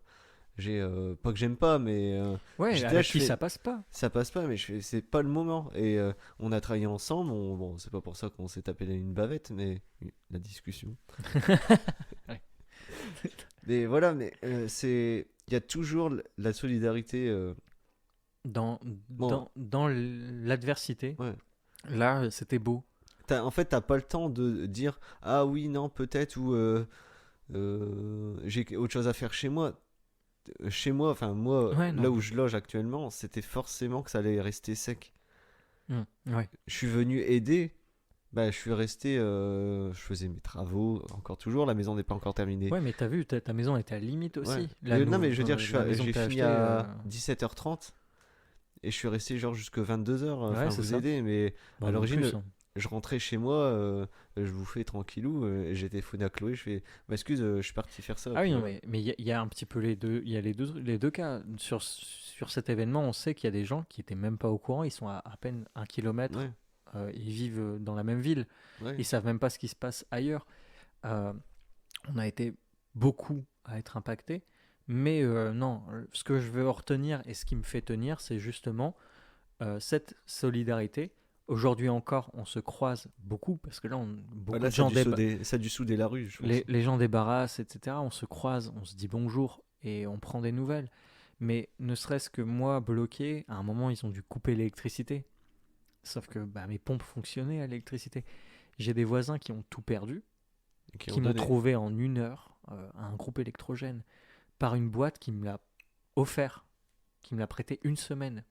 j'ai pas que j'aime pas, mais ouais, j'étais là, avec je qui fais ça passe pas. ça passe pas, mais je fais c'est pas le moment. Et on a travaillé ensemble. Bon, c'est pas pour ça qu'on s'est tapé une bavette, mais la discussion. Ouais. Mais voilà, mais c'est il y a toujours la solidarité. Dans, Bon, dans l'adversité, ouais. là, c'était beau. En fait, t'as pas le temps de dire ah oui non peut-être ou j'ai autre chose à faire chez moi. Chez moi, enfin moi, Ouais, là non. où je loge actuellement, c'était forcément que ça allait rester sec. Ouais. Je suis venu aider, bah je suis resté, je faisais mes travaux, encore toujours, la maison n'est pas encore terminée. Ouais, mais t'as vu, ta maison était à limite Ouais. aussi. Non mais je veux dire, La maison que j'ai t'as fini achetée. à 17h30 et je suis resté genre jusque 22h, Ouais, enfin c'est vous ça. aider, mais Bah, à non l'origine, plus, hein. je rentrais chez moi, je bouffais tranquillou, et j'ai téléphoné à Chloé, je fais, bah excuse, je suis parti faire ça. Ah oui, Puis non, voilà. mais il y a un petit peu les deux. Il y a les deux cas. Sur cet événement, on sait qu'il y a des gens qui étaient même pas au courant. Ils sont à peine 1 kilomètre. Ouais, Ils vivent dans la même ville. ouais, Ils savent même pas ce qui se passe ailleurs. Euh, on a été beaucoup à être impactés. Mais non, ce que je veux retenir et ce qui me fait tenir, c'est justement cette solidarité. Aujourd'hui encore, on se croise beaucoup parce que là, beaucoup Là, de gens ça a dû souder la rue, je pense. les gens débarrassent, etc. On se croise, on se dit bonjour et on prend des nouvelles. Mais ne serait-ce que moi, bloqué, à un moment, ils ont dû couper l'électricité. Sauf que bah, mes pompes fonctionnaient à l'électricité. J'ai des voisins qui ont tout perdu, qui m'ont trouvé en 1 heure un groupe électrogène par une boîte qui me l'a offert, qui me l'a prêté 1 semaine.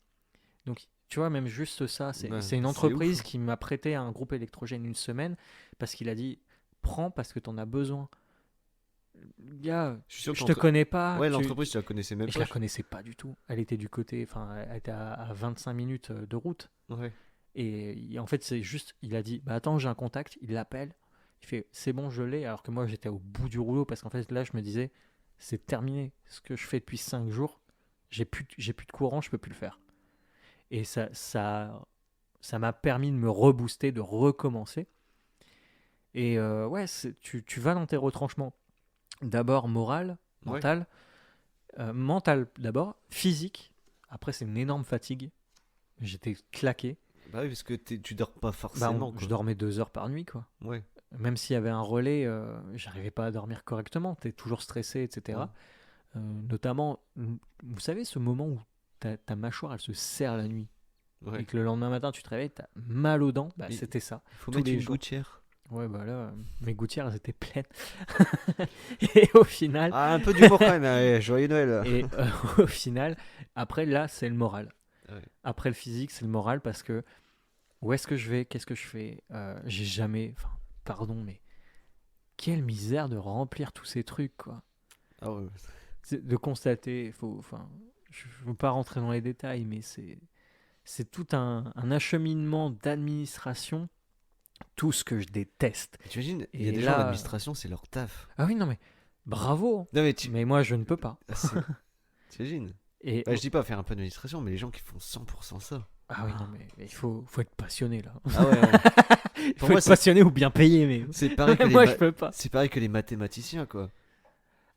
Donc, tu vois, même juste ça, c'est Ouais, c'est une c'est entreprise ouf. qui m'a prêté un groupe électrogène 1 semaine parce qu'il a dit prends parce que tu en as besoin. Gars, Je suis sûr je te connais pas, Ouais, l'entreprise, tu la connaissais même je pas. la connaissais pas du tout. Elle était du côté, enfin, elle était à 25 minutes de route. Ouais. Et en fait, c'est juste, il a dit bah attends, j'ai un contact, il l'appelle, il fait c'est bon, je l'ai, alors que moi j'étais au bout du rouleau parce qu'en fait là, je me disais c'est terminé. Ce que je fais depuis 5 jours, j'ai plus de courant, je peux plus le faire. Et ça m'a permis de me rebooster, de recommencer. Et ouais, tu vas dans tes retranchements. D'abord moral, Ouais. mental. Mental d'abord, physique. Après, c'est une énorme fatigue. J'étais claqué. Bah oui, parce que tu dors pas Bah, forcément, je quoi. dormais 2 heures par nuit, quoi. Ouais. Même s'il y avait un relais, j'arrivais pas à dormir correctement. T'es toujours stressé, Ouais. etc. Notamment, vous savez, ce moment où ta mâchoire, elle se serre la nuit. Ouais. Et que le lendemain matin, tu te réveilles, t'as mal aux dents. Bah, Il c'était ça. faut Tous mettre les une jours. gouttière. Ouais, bah là, mes gouttières, elles étaient pleines. Et au final, Ah, un peu d'humour quand même. Allez, joyeux Noël. et au final, après, là, c'est le moral. Ouais. Après le physique, c'est le moral parce que où est-ce que je vais? Qu'est-ce que je fais? J'ai jamais. Enfin, pardon, mais quelle misère de remplir tous ces trucs, quoi. Ah ouais. De constater, enfin, je ne veux pas rentrer dans les détails, mais c'est tout un acheminement d'administration, tout ce que je déteste. T'imagines, il y a Et des gens, là, l'administration, c'est leur taf. ah oui, non, mais bravo, Non, mais mais moi, je ne peux pas. t'imagines. Et Bah, je dis pas faire un peu d'administration, mais les gens qui font 100% ça. ah oui, non, mais il faut être passionné là. Ah ouais, ouais. Il Pour faut moi, être passionné ou bien payé, mais c'est pareil que moi, je peux pas. c'est pareil que les mathématiciens, quoi.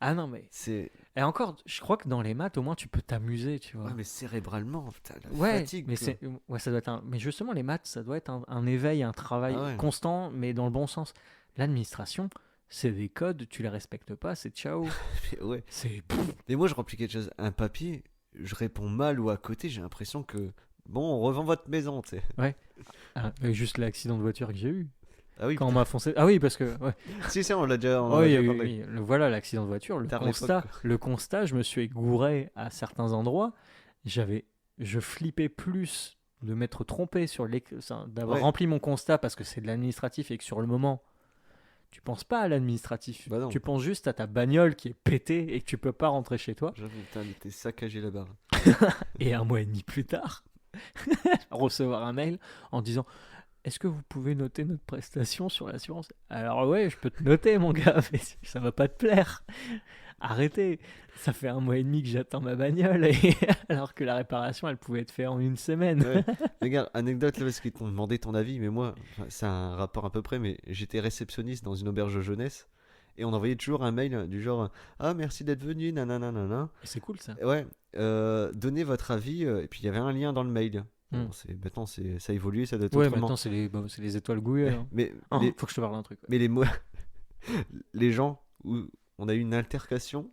Ah non, mais C'est. et encore, je crois que dans les maths, au moins, tu peux t'amuser, tu Ouais, vois. mais cérébralement, putain, la Ouais, fatigue, mais quoi. ouais, ça doit être mais justement, les maths, ça doit être un éveil, un travail Ah ouais. constant, mais dans le bon sens. L'administration, c'est des codes, tu les respectes pas, c'est ciao. Mais ouais. C'est Mais moi, je remplis quelque chose, un papier, je réponds mal ou à côté, j'ai l'impression que. Bon, on revend votre maison, tu sais. ouais. Juste l'accident de voiture que j'ai eu Ah oui, quand on m'a foncé. Ah oui, parce que ouais. si, si, on en Oh, a il y a déjà eu, parlé. oui, voilà l'accident de voiture. Le Tard l'époque, constat, quoi. le constat, je me suis égouré à certains endroits. Je flippais plus de m'être trompé d'avoir Ouais. rempli mon constat parce que c'est de l'administratif et que sur le moment, tu penses pas à l'administratif. Bah non. Tu penses juste à ta bagnole qui est pétée et que tu peux pas rentrer chez toi. J'avoue, putain, il était saccagé la barre. Et 1 mois et demi plus tard, recevoir un mail en disant est-ce que vous pouvez noter notre prestation sur l'assurance? Alors ouais, je peux te noter mon gars, mais ça va pas te plaire. Arrêtez, ça fait 1 mois et demi que j'attends ma bagnole alors que la réparation elle pouvait être faite en 1 semaine. Ouais. Regarde, anecdote là, parce qu'ils t'ont demandé ton avis, mais moi, enfin, c'est un rapport à peu près, mais j'étais réceptionniste dans une auberge de jeunesse et on envoyait toujours un mail du genre ah, merci d'être venu, nanana, nanana. C'est cool ça. Ouais, donnez votre avis, et puis il y avait un lien dans le mail. Bon, maintenant, ça a évolué, ça doit être Ouais, autrement. maintenant c'est les étoiles Google. Hein. Mais, Oh, les, faut que je te parle d'un truc. Ouais. mais les, mots- les gens où on a eu une altercation,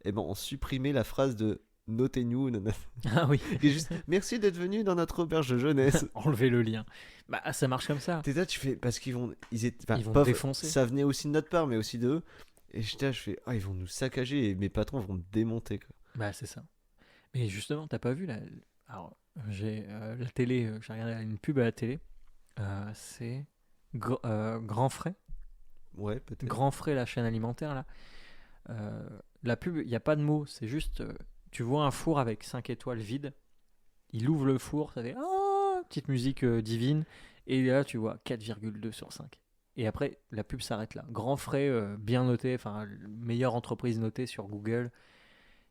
et ben, on supprimait la phrase de notez-nous, nanana. Ah oui, Et juste merci d'être venu dans notre auberge de jeunesse. enlever le lien. Bah ça marche comme ça. T'es là, tu fais parce ils étaient, enfin, Ils vont pas- te défoncer. ça venait aussi de notre part, mais aussi d'eux. Et j'étais là, je fais ah, ils vont nous saccager et mes patrons vont me démonter, quoi. Bah c'est ça. Mais justement, t'as pas vu la... Alors, j'ai la télé, j'ai regardé une pub à la télé. C'est Grand Frais. Ouais, peut-être. Grand Frais, la chaîne alimentaire là. La pub, il n'y a pas de mots, c'est juste tu vois un four avec 5 étoiles vide. Il ouvre le four, ça fait ah, petite musique divine. Et là, tu vois 4,2 sur 5. Et après, la pub s'arrête là. Grand Frais, bien noté, enfin, meilleure entreprise notée sur Google.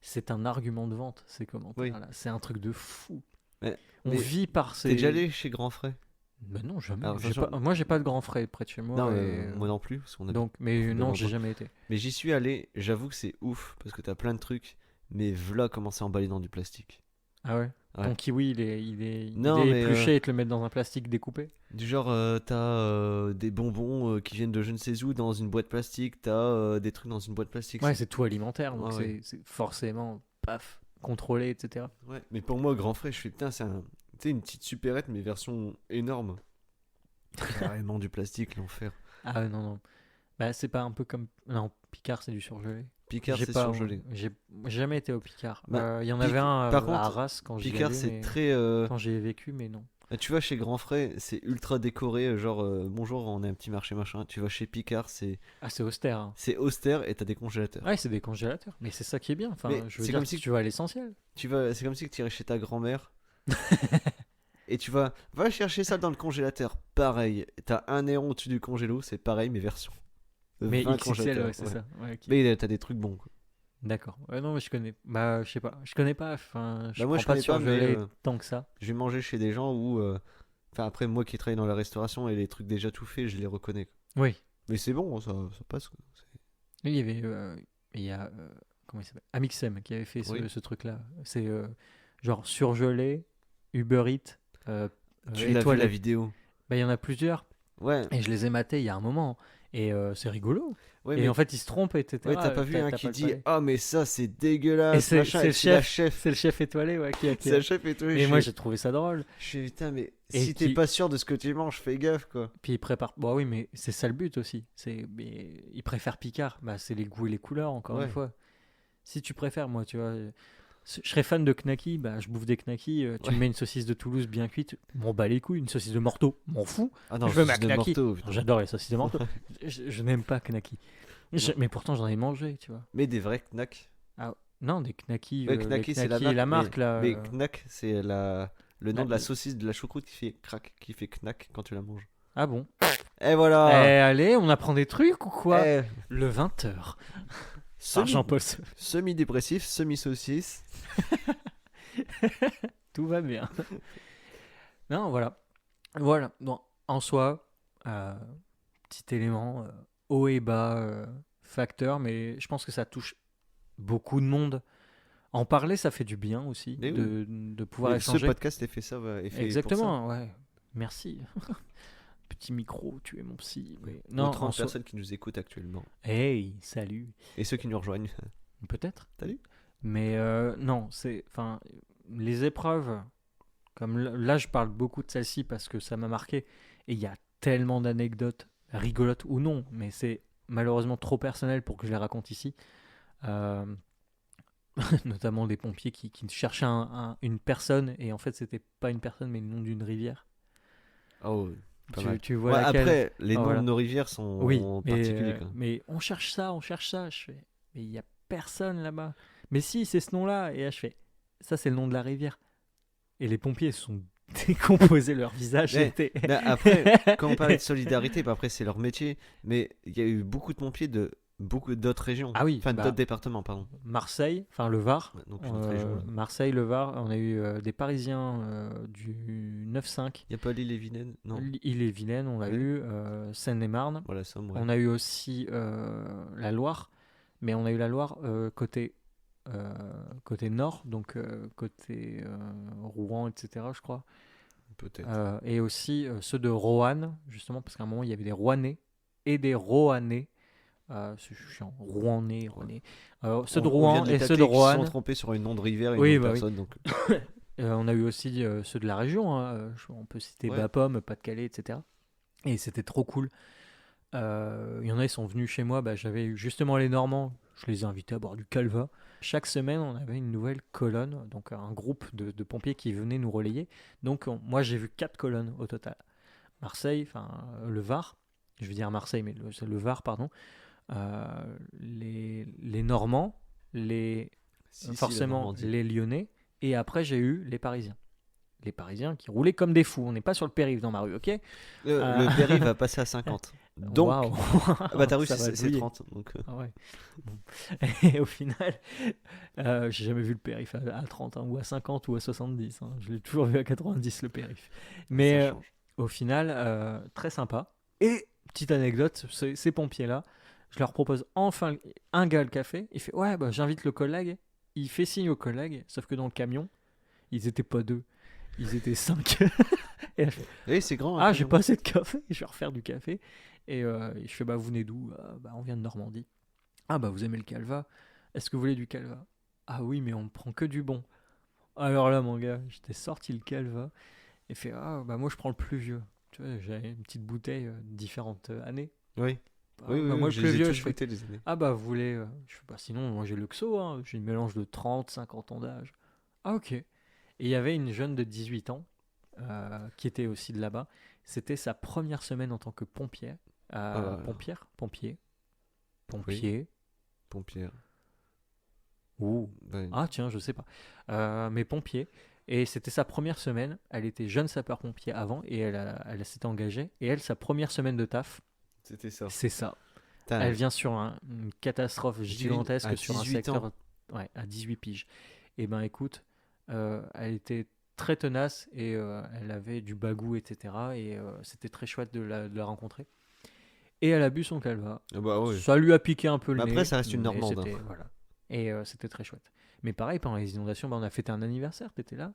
C'est un argument de vente, ces commentaires là. C'est un truc de fou. Mais- On mais vit par ces. T'es déjà allé chez Grand Frais? Ben non, jamais. Alors, Moi, j'ai pas de Grand Frais près de chez moi. Non, et, moi non plus, parce qu'on a. donc, mais beaucoup non, j'ai d'endroits. jamais été. Mais j'y suis allé. J'avoue que c'est ouf parce que t'as plein de trucs, mais v'là comment c'est emballé dans du plastique. Ah ouais. Ouais. Ton kiwi, il Non, est mais, épluché et te le mettre dans un plastique découpé. Du genre, t'as des bonbons qui viennent de je ne sais où dans une boîte plastique, t'as des trucs dans une boîte plastique. Ouais, c'est tout alimentaire, donc Ouais, ouais. c'est forcément, paf, contrôlé, etc. Ouais, mais pour moi, grand frais, je fais putain, tu sais, une petite supérette, mais version énorme. Carrément du plastique, l'enfer. Ah ouais, non, non. Bah, c'est pas un peu comme... Non, Picard, c'est du surgelé. Picard, J'ai c'est pas, surgelé. j'ai jamais été au Picard. Bah, Il y en Pic- avait un par à contre, Arras quand j'y Picard, allais, c'est mais très. quand j'y ai vécu, mais non. Tu vas chez Grand Frais, c'est ultra décoré, genre bonjour, on est un petit marché machin. Tu vas chez Picard, Ah, c'est austère. Hein. c'est austère et t'as des congélateurs. Ouais, c'est des congélateurs. Mais c'est ça qui est bien. Enfin, Mais je veux c'est dire, comme si- tu vas à l'essentiel. C'est comme si tu irais chez ta grand-mère et tu va chercher ça dans le congélateur. Pareil, t'as un néon au-dessus du congélo, c'est pareil, mais version. Mais 20 XXL, congélateurs, ouais, c'est ouais. ça. Ouais, ok. Mais t'as des trucs bons, quoi. D'accord. Ouais, non, mais je connais. Bah, je sais pas. Je connais pas. Enfin, je Bah, moi, prends je pas de connais pas, mais surgelé tant que ça. je vais manger chez des gens où. Enfin, après, moi qui travaille dans la restauration et les trucs déjà tout faits, je les reconnais, quoi. Oui. Mais c'est bon, ça passe, quoi. Il y avait. Il y a. Comment il s'appelle Amixem qui avait fait Oui. ce truc-là. C'est genre surgelé, Uber Eats, Tu l'as vu étoilé. la vidéo. Bah, il y en a plusieurs. Ouais, Et je les ai matés il y a un moment. Et c'est rigolo. ouais, Et mais en fait, ils se trompent, etc. ouais, t'as pas vu un t'as qui pas le dit palais. ah mais ça c'est Et dégueulasse c'est machin c'est et le c'est la chef. chef. C'est le chef étoilé, ouais, qui C'est la chef et tout. Et moi, j'ai trouvé ça drôle. je suis putain mais Et si t'es qui- pas sûr de ce que tu manges, fais gaffe quoi. Puis il prépare. Bah oui, mais c'est ça le but aussi. Mais il préfère Picard. Bah, c'est les goûts et les couleurs, encore Ouais. une fois. Si tu préfères, moi, tu vois, je serais fan de Knacky. Bah, je bouffe des Knacky. Tu Ouais. me mets une saucisse de Toulouse bien cuite. M'en bats les couilles. Une saucisse de Morteau. M'en fous. Ah non, Je veux saucisse ma de Knacky. Morteau, putain. J'adore les saucisses de Morteau. Je n'aime pas Knacky. Non. Mais pourtant, j'en ai mangé, tu vois. Mais des vrais knacks. Ah, non, des Knacky. Ouais, les Knacky c'est la Knacky, marque. là. Mais knack c'est le nom Bah, de la saucisse de la choucroute qui fait crack, qui fait knack quand tu la manges. Ah bon. Et voilà. Allez, on apprend des trucs ou quoi Eh, Le 20h. Par semi Jean-Paul Sauvé. semi-dépressif, semi-saucisse. Tout va bien. Non, voilà. Voilà. Bon, en soi, petit élément haut et bas facteur, mais je pense que ça touche beaucoup de monde. En parler, ça fait du bien aussi Mais oui. de pouvoir Mais ce échanger. podcast est fait ça, est fait pour ça. Exactement, ouais. Merci. Petit micro, tu es mon psy. Mais Aux non, 30 personnes qui nous écoutent actuellement. Hey, salut. Et ceux qui nous rejoignent. Peut-être. Salut. Mais non, enfin, les épreuves, comme là, je parle beaucoup de celle-ci parce que ça m'a marqué. Et il y a tellement d'anecdotes, rigolotes ou non, mais c'est malheureusement trop personnel pour que je les raconte ici. Euh, notamment des pompiers qui cherchaient une personne, et en fait, c'était pas une personne, mais le nom d'une rivière. Oh, pas mal. Tu vois Ouais, laquelle. après, les Ah, noms voilà. de nos rivières sont Oui, particuliers. Quoi. mais on cherche ça. Je fais, mais il y a personne là-bas. Mais si, c'est ce nom-là. Et là, je fais, ça, c'est le nom de la rivière. Et les pompiers se sont décomposés leur visage. Mais- C'était- Mais après, quand on parlait de solidarité, bah après c'est leur métier, mais il y a eu beaucoup de pompiers de beaucoup d'autres régions. Ah oui, Enfin bah, d'autres départements, pardon. Marseille, enfin le Var. Ouais, donc une autre région. Là. Marseille, le Var. On a eu des Parisiens du 9-5. Il y a pas l'île-et-Vilaine, non. Ille-et-Vilaine, on l'a Ouais. eu. Seine-et-Marne. Voilà, Somme, ouais. On a eu aussi la Loire, mais on a eu la Loire côté nord, donc côté Rouen, etc., je crois. Peut-être. Et aussi ceux de Roanne, justement, parce qu'à un moment, il y avait des Rouennais et des Roannais. C'est chiant, Rouennais, Rouennais. Ceux de On Rouen vient de les et ceux tacler de qui se sont Roanne. trompés sur une nom de rivière et Oui, une nom de bah oui. personne. Donc... On a eu aussi ceux de la région, hein, on peut citer Ouais. Bapaume, Pas-de-Calais, etc. Et c'était trop cool. Il y en a, ils sont venus chez moi. Bah, j'avais eu justement les Normands. Je les ai invités à boire du calva. Chaque semaine, on avait une nouvelle colonne, donc un groupe de pompiers qui venaient nous relayer. Donc, moi, j'ai vu 4 colonnes au total. Marseille, enfin le Var. Je vais dire Marseille, mais c'est le Var, pardon. Les Normands, Si, forcément la Normandie. les Lyonnais. Et après, j'ai eu les Parisiens. Les Parisiens qui roulaient comme des fous. On n'est pas sur le périph' dans ma rue, ok? Le périph' va passer à 50. Donc, Waouh. ah bah ta rue Ça va c'est douiller. 30. Donc, Ah ouais. Bon. Et au final, j'ai jamais vu le périph' à 30 hein, ou à 50 ou à 70. Hein. Je l'ai toujours vu à 90 le périph'. Mais ça change. au final, très sympa. Et petite anecdote, ces pompiers-là, je leur propose enfin un gars le café. Il fait ouais, bah, j'invite le collègue. Il fait signe au collègue, sauf que dans le camion, Ils étaient pas 2, ils étaient 5. Et elle fait, Eh, c'est grand. ah, un j'ai camion. pas assez de café, je vais refaire du café. Et je fais, bah, vous venez d'où? Bah, on vient de Normandie. Ah, bah, vous aimez le calva? Est-ce que vous voulez du calva? Ah oui, mais on prend que du bon. Alors là, mon gars, j'étais sorti le calva et fait, ah, bah, moi, je prends le plus vieux. Tu vois, j'avais une petite bouteille, différentes années. Oui. Ah, Oui, oui, bah, oui, moi, le je plus les ai vieux, tous je fais, goûtés les années. ah, bah, vous voulez. Je fais, bah, sinon, moi, j'ai le XO, hein, j'ai le mélange de 30, 50 ans d'âge. Ah, ok. Et il y avait une jeune de 18 ans qui était aussi de là-bas. C'était sa première semaine en tant que pompier. Ah, Pompier. oui, Pompier. pompière. Ouh. Ouais. Ah, tiens, je sais pas. Mais pompier. Et c'était sa première semaine. Elle était jeune sapeur-pompier avant et elle s'était engagée. Et elle, sa première semaine de taf, C'était ça. c'est ça. Putain, Elle vient sur une catastrophe à gigantesque sur un 18 ans. secteur, ouais, à 18 piges. Et ben écoute, elle était très tenace et elle avait du bagou, etc. Et c'était très chouette de la rencontrer. Et elle a bu son calva. Ah bah ouais. Ça lui a piqué un peu le Bah nez. après, ça reste une mais Normande, c'était, voilà. Et c'était très chouette. Mais pareil, pendant les inondations, bah, on a fêté un anniversaire, t'étais là?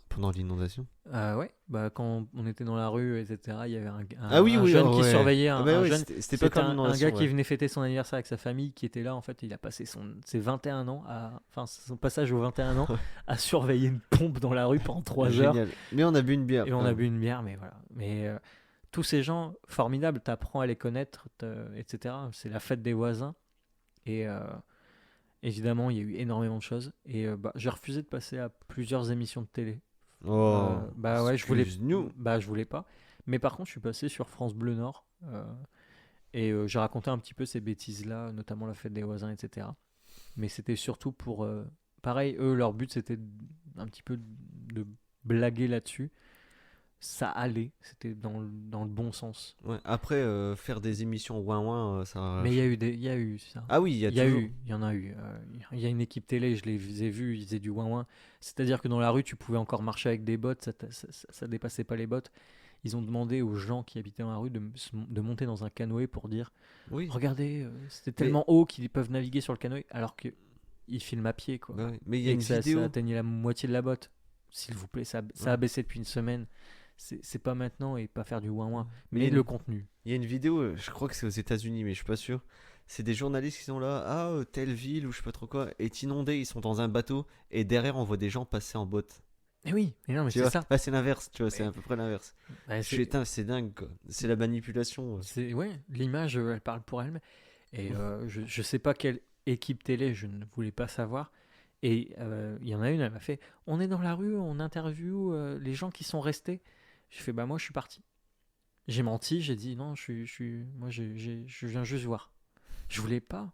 Pendant l'inondation. Ouais, bah, quand on était dans la rue, etc., il y avait Ah oui, un oui, jeune oh, qui ouais. surveillait Ah un, bah un ouais, jeune. c'était pas C'était comme un l'inondation. gars qui Ouais. venait fêter son anniversaire avec sa famille, qui était là. En fait, il a passé ses 21 ans, enfin son passage aux 21 ans, à surveiller une pompe dans la rue pendant 3 heures. Génial. Mais on a bu une bière. Et on a bu une bière, mais voilà. Mais tous ces gens formidables, t'apprends à les connaître, etc. C'est la fête des voisins. Et évidemment, il y a eu énormément de choses. Et bah, j'ai refusé de passer à plusieurs émissions de télé. Oh, Bah ouais, excuse-nous. je voulais pas. Mais par contre, je suis passé sur France Bleu Nord et j'ai raconté un petit peu ces bêtises-là, notamment la fête des voisins, etc. Mais c'était surtout pour, pareil, eux, leur but c'était un petit peu de blaguer là-dessus. Ça allait, c'était dans le bon sens. Ouais. Après, faire des émissions ouin-ouin, ça. Mais il y a eu ça. Ah oui, il y a toujours. Il y en a eu. Il y a une équipe télé, je les ai vus, ils faisaient du ouin-ouin. C'est-à-dire que dans la rue, tu pouvais encore marcher avec des bottes, ça dépassait pas les bottes. Ils ont demandé aux gens qui habitaient dans la rue de monter dans un canoë pour dire Oui. regardez, c'était Mais- tellement haut qu'ils peuvent naviguer sur le canoë, alors qu'ils filment à pied, quoi. Ouais. Mais il y a Et une que ça vidéo. atteignait la moitié de la botte. S'il vous plaît, ça Ouais. a baissé depuis une semaine. C'est pas maintenant et pas faire du ouin-ouin. Mais Mais il y a le une- contenu. Il y a une vidéo, je crois que c'est aux États-Unis, mais je suis pas sûr. C'est des journalistes qui sont là, telle ville ou je sais pas trop quoi, est inondée, ils sont dans un bateau et derrière on voit des gens passer en botte. Mais oui, mais non, mais Tu c'est vois ça. Bah, c'est l'inverse, tu vois, c'est Mais- à peu près l'inverse. Bah, Je suis éteint, c'est dingue quoi. C'est la manipulation. Ouais, l'image, elle parle pour elle. Et je sais pas quelle équipe télé, je ne voulais pas savoir. Et il y en a une, elle m'a fait on est dans la rue, on interviewe les gens qui sont restés. Je fais bah moi je suis parti. J'ai menti, j'ai dit non, moi je viens juste voir. Je voulais pas.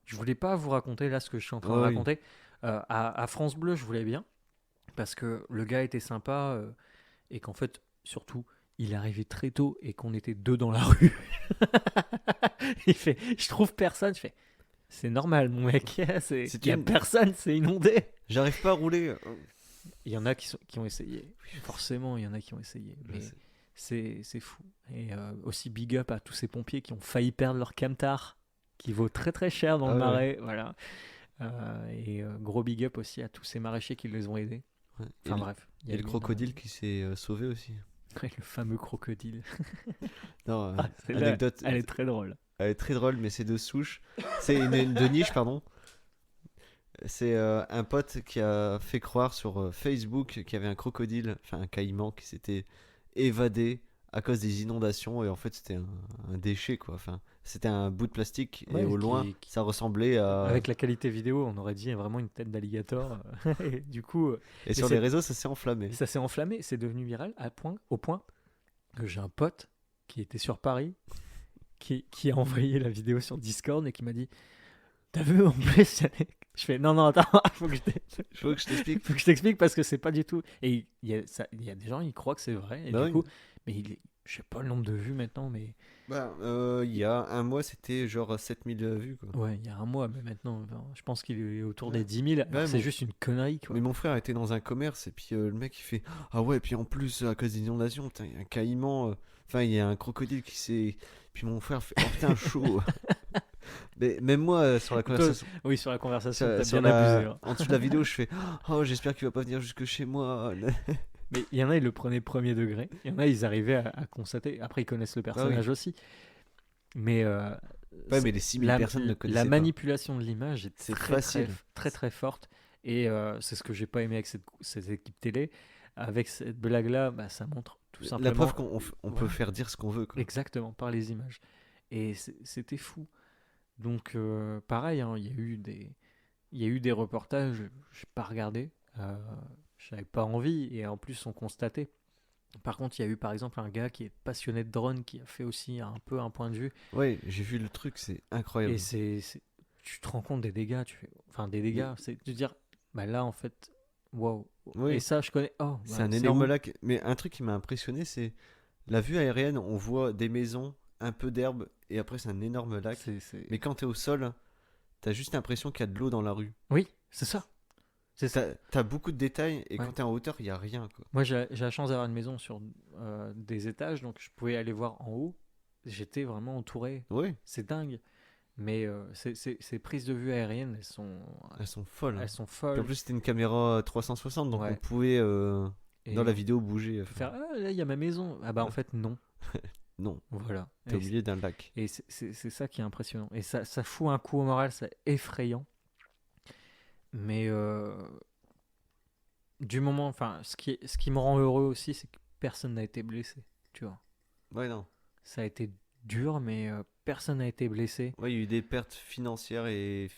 Je voulais pas vous raconter là ce que je suis en train de Ouais, oui. raconter. À France Bleu, je voulais bien. Parce que le gars était sympa et qu'en fait, surtout, il est arrivé très tôt et qu'on était 2 dans la rue. Il fait je trouve personne. Je fais c'est normal, mon mec. Il y a une- personne, c'est inondé. J'arrive pas à rouler. Il y en a qui ont essayé. Forcément, il y en a qui ont essayé. Je Mais sais. c'est fou. Et aussi big up à tous ces pompiers qui ont failli perdre leur camtar, qui vaut très très cher dans Ah le ouais. marais. Voilà. Et gros big up aussi à tous ces maraîchers qui les ont aidés. Ouais. Enfin et bref. il y et a le eu crocodile qui s'est sauvé aussi. Ouais, le fameux crocodile. Non, Ah, celle-là, anecdote. elle est très drôle. Elle est très drôle, mais c'est de souche. C'est une de niche, pardon. C'est un pote qui a fait croire sur Facebook qu'il y avait un crocodile, enfin un caïman qui s'était évadé à cause des inondations et en fait c'était un déchet quoi. Enfin, c'était un bout de plastique et Ouais, au loin ça ressemblait à. Avec la qualité vidéo, on aurait dit vraiment une tête d'alligator. Et du coup, Et sur c'est- les réseaux ça s'est enflammé. ça s'est enflammé, c'est devenu viral au point que j'ai un pote qui était sur Paris, qui a envoyé la vidéo sur Discord et qui m'a dit t'as vu en plus il y a des- Je fais non, attends, faut que Faut que je t'explique. faut que je t'explique parce que c'est pas du tout. Et il y a des gens, ils croient que c'est vrai. Et Bah du oui. coup, mais je sais pas le nombre de vues maintenant, mais Bah, il y a un mois c'était genre 7000 vues quoi. ouais, il y a un mois, mais maintenant, enfin, je pense qu'il est autour Ouais. des 10 000. Alors Ouais, c'est bon. juste une connerie, quoi. Mais mon frère était dans un commerce et puis le mec il fait ah ouais puis en plus à cause des inondations putain, il y a un caïman enfin il y a un crocodile qui s'est puis mon frère fait oh putain chaud Mais même moi, sur la Toi, conversation, oui, sur la conversation, t'as sur bien abusé. la... Hein. en dessous de la vidéo, je fais oh, j'espère qu'il va pas venir jusque chez moi. Mais il y en a, ils le prenaient premier degré. Il y en a, ils arrivaient à constater. Après, ils connaissent le personnage aussi. Mais, Ouais, mais les 6000 personnes ne la connaissaient pas. manipulation de l'image est C'est très, facile. très, très forte. Et c'est ce que j'ai pas aimé avec cette équipe télé. Avec cette blague-là, bah, ça montre tout simplement. La preuve qu'on peut Voilà. faire dire ce qu'on veut. Quoi. Exactement, par les images. Et c'était fou. Donc, pareil, hein, il y a eu des reportages, je n'ai pas regardé. Je n'avais pas envie. Et en plus, on constatait. Par contre, il y a eu par exemple un gars qui est passionné de drone qui a fait aussi un peu un point de vue. Ouais, j'ai vu le truc, c'est incroyable. Et tu te rends compte des dégâts. Enfin, des dégâts. C'est de dire, bah là, en fait, waouh. Oui. Et ça, je connais. Oh, C'est bah, un énorme où lac. Mais un truc qui m'a impressionné, c'est la vue aérienne. On voit des maisons, un peu d'herbe, et après, c'est un énorme lac. Mais quand t'es au sol, t'as juste l'impression qu'il y a de l'eau dans la rue. Oui, c'est ça. T'as beaucoup de détails, et Ouais. quand t'es en hauteur, il y a rien. Quoi. Moi, j'ai la chance d'avoir une maison sur des étages, donc je pouvais aller voir en haut. J'étais vraiment entouré. Oui, C'est dingue. Mais ces prises de vue aériennes, elles sont folles. elles sont Puis folles. en plus, c'était une caméra 360, donc Ouais. on pouvait, Et dans la vidéo, bouger. faire ah, là, il y a ma maison. Ah bah en fait, non. Non, Voilà. t'es au milieu d'un lac. Et c'est ça qui est impressionnant. Et ça fout un coup au moral, c'est effrayant. Mais du moment, enfin, ce qui me rend heureux aussi, c'est que personne n'a été blessé. Tu vois. Ouais, non. Ça a été dur, mais personne n'a été blessé. Ouais, il y a eu des pertes financières et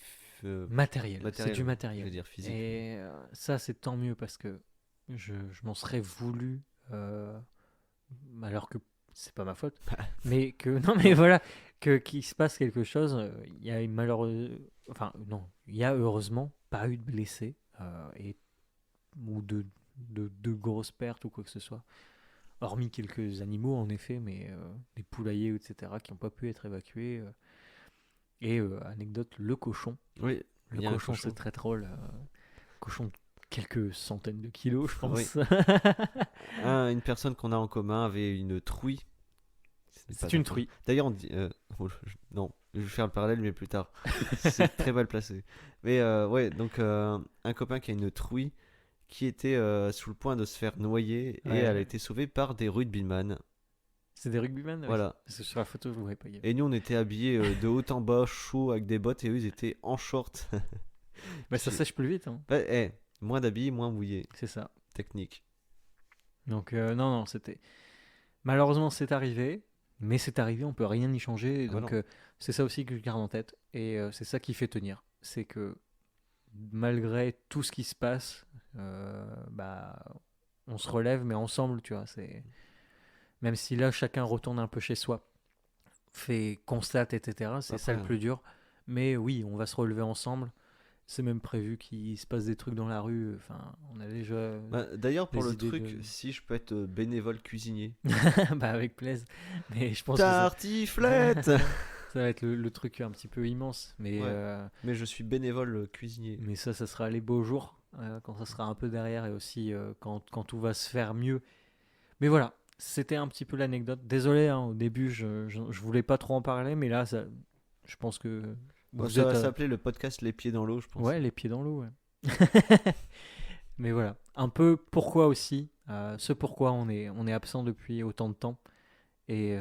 Matériel. C'est matérielles, du je matériel. veux dire physique. Et ça, c'est tant mieux parce que je m'en serais voulu, alors que c'est pas ma faute. Mais que, non, mais voilà, qu'il se passe quelque chose. Il y a enfin, non, il y a heureusement pas eu de blessés ou de grosses pertes ou quoi que ce soit. Hormis quelques animaux, en effet, mais des poulaillers, etc., qui n'ont pas pu être évacués. Et anecdote, le cochon. Oui, Le il y a un cochon, cochon. c'est très drôle. Cochon de quelques centaines de kilos, je pense. Une personne qu'on a en commun avait une truie. C'est une truie. D'ailleurs, on dit. Non, je vais faire le parallèle, mais plus tard. C'est très mal placé. Mais ouais, donc un copain qui a une truie qui était sous le point de se faire noyer et Ouais. elle a été sauvée par des rugbyman. C'est des rugbymen ouais. Voilà. Parce que sur la photo, je ne voyais pas. Et nous, on était habillés de haut en bas, chaud, avec des bottes, et eux, ils étaient en short. Bah, ça sèche plus vite. Hein. Ouais, moins d'habits, moins mouillé. C'est ça. Technique. Donc, non, c'était. Malheureusement, c'est arrivé. Mais c'est arrivé, on peut rien y changer. Ah bah Donc, non. c'est ça aussi que je garde en tête. Et c'est ça qui fait tenir. C'est que malgré tout ce qui se passe, bah, on se relève, mais ensemble, tu vois. Même si là, chacun retourne un peu chez soi, constate, etc. C'est ça Après, le plus dur. Mais oui, on va se relever ensemble. C'est même prévu qu'il se passe des trucs dans la rue. Enfin, on a déjà. D'ailleurs, pour des le idées truc, de- si je peux être bénévole cuisinier. Bah, avec plaisir. Mais je pense que Tartiflette ça va être le truc un petit peu immense. Mais, Ouais. Mais je suis bénévole cuisinier. mais ça sera les beaux jours. Quand ça sera un peu derrière et aussi quand tout va se faire mieux. Mais voilà, c'était un petit peu l'anecdote. Désolé, hein, au début, je voulais pas trop en parler. Mais là, je pense que. Bon, vous ça va êtes, s'appeler le podcast Les Pieds dans l'eau, je pense. ouais, les pieds dans l'eau, ouais. Mais voilà, un peu pourquoi aussi, ce pourquoi on est absent depuis autant de temps. Et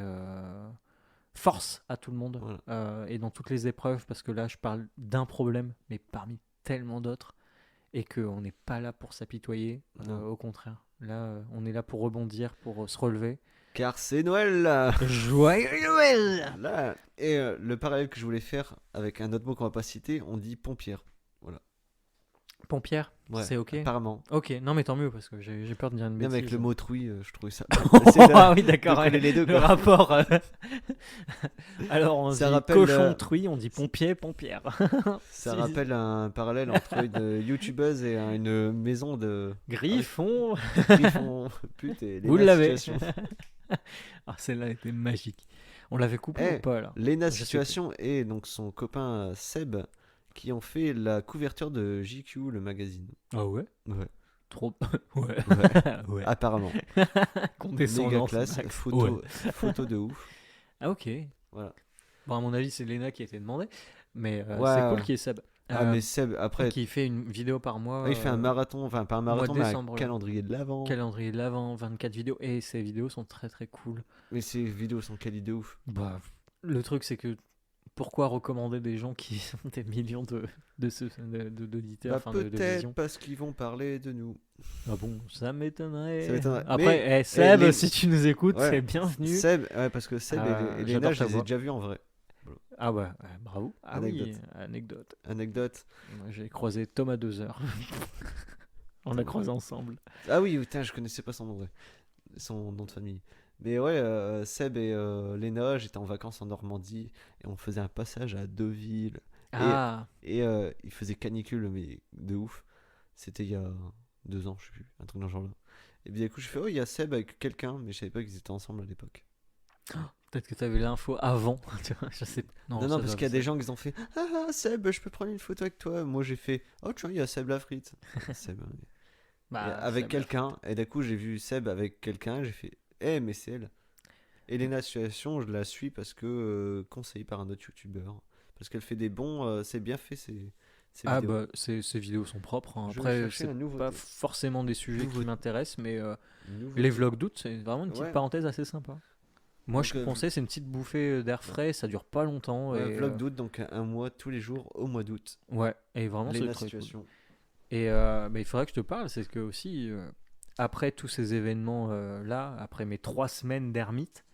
force à tout le monde, Voilà. et dans toutes les épreuves, parce que là, je parle d'un problème, mais parmi tellement d'autres, et qu'on n'est pas là pour s'apitoyer, Non. au contraire. Là, on est là pour rebondir, pour se relever. Car c'est Noël là. Joyeux Noël! Là. Et le parallèle que je voulais faire avec un autre mot qu'on va pas citer, on dit pompière. Pompière, Ouais, c'est ok? apparemment. Ok, non mais tant mieux, parce que j'ai peur de dire une Même bêtise. avec le mot truie, je trouvais ça. Ah oui, d'accord. coller les deux, le quoi. rapport. Alors, on Ça dit rappelle, cochon, truie, on dit pompier, pompière. Ça Si. rappelle un parallèle entre une youtubeuse et une maison de Griffon. griffons. Putain, les Vous l'avez. situations. Ah, celle-là était magique. On l'avait coupé ou pas là? Lena Je sais Situation et donc son copain Seb qui ont fait la couverture de JQ, le magazine. Ah ouais? Ouais, Trop. Ouais. Ouais. apparemment. Méga Condescendance. classe, max. photo, Ouais. photo de ouf. Ah ok. Voilà. Bon, à mon avis, c'est Lena qui a été demandée, mais Ouais, c'est ouais. cool qu'il y ait Seb. Ah, mais Seb, après, Qui fait une vidéo par mois, il fait un marathon, enfin, pas un mois marathon, de mais un décembre, là. calendrier de l'avant. Calendrier de l'avant, 24 vidéos, et ces vidéos sont très très cool. Mais ces vidéos sont quali de ouf. Bah, le truc, c'est que pourquoi recommander des gens qui ont des millions d'auditeurs, Bah, enfin de peut-être visions. parce qu'ils vont parler de nous. Ah bon, ça m'étonnerait. Ça m'étonnerait. Après, Mais, Seb, les- si tu nous écoutes, Ouais. c'est bienvenu. Seb, ouais, parce que Seb et Léna, J'adore je ta les ai voix. déjà vus en vrai. Ah ouais, bravo. Ah oui, Anecdote. anecdote. Anecdote. Moi, j'ai croisé Thomas 2 heures. On l'a croisé ensemble. Ah oui, putain, je connaissais pas son nom de famille. Mais ouais, Seb et Léna, j'étais en vacances en Normandie et on faisait un passage à Deauville. Ah, Et il faisait canicule, mais de ouf. C'était il y a 2 ans, je sais plus, un truc dans ce genre-là. Et bien, du coup, je fais, oh, il y a Seb avec quelqu'un, mais je savais pas qu'ils étaient ensemble à l'époque. peut-être que t'avais l'info avant. Tu vois, je sais pas. Non, ça non, parce doit- qu'il y a ça- des gens qui ont fait, ah, Seb, je peux prendre une photo avec toi. Moi, j'ai fait, oh, tiens, il y a Seb Lafrite. Seb, hein. Et Bah, avec Seb quelqu'un, et d'un coup, j'ai vu Seb avec quelqu'un, j'ai fait, eh, mais c'est elle. Elena Situation, je la suis parce que conseillée par un autre youtubeur. Parce qu'elle fait des bons, c'est bien fait ces Ah vidéos. bah ces vidéos sont propres, hein. Je vais Après chercher c'est un nouveau pas forcément des sujets qui nouveauté. m'intéressent, mais nouveauté. les vlogs d'août c'est vraiment une petite Ouais. parenthèse assez sympa. Moi Donc, je conseille, c'est une petite bouffée d'air frais, ça dure pas longtemps Ouais, et vlog d'août, donc un mois tous les jours au mois d'août. ouais, et vraiment c'est Lena très cool. Situation. Et bah, il faudrait que je te parle, c'est que aussi après tous ces événements là, après mes 3 semaines d'ermite,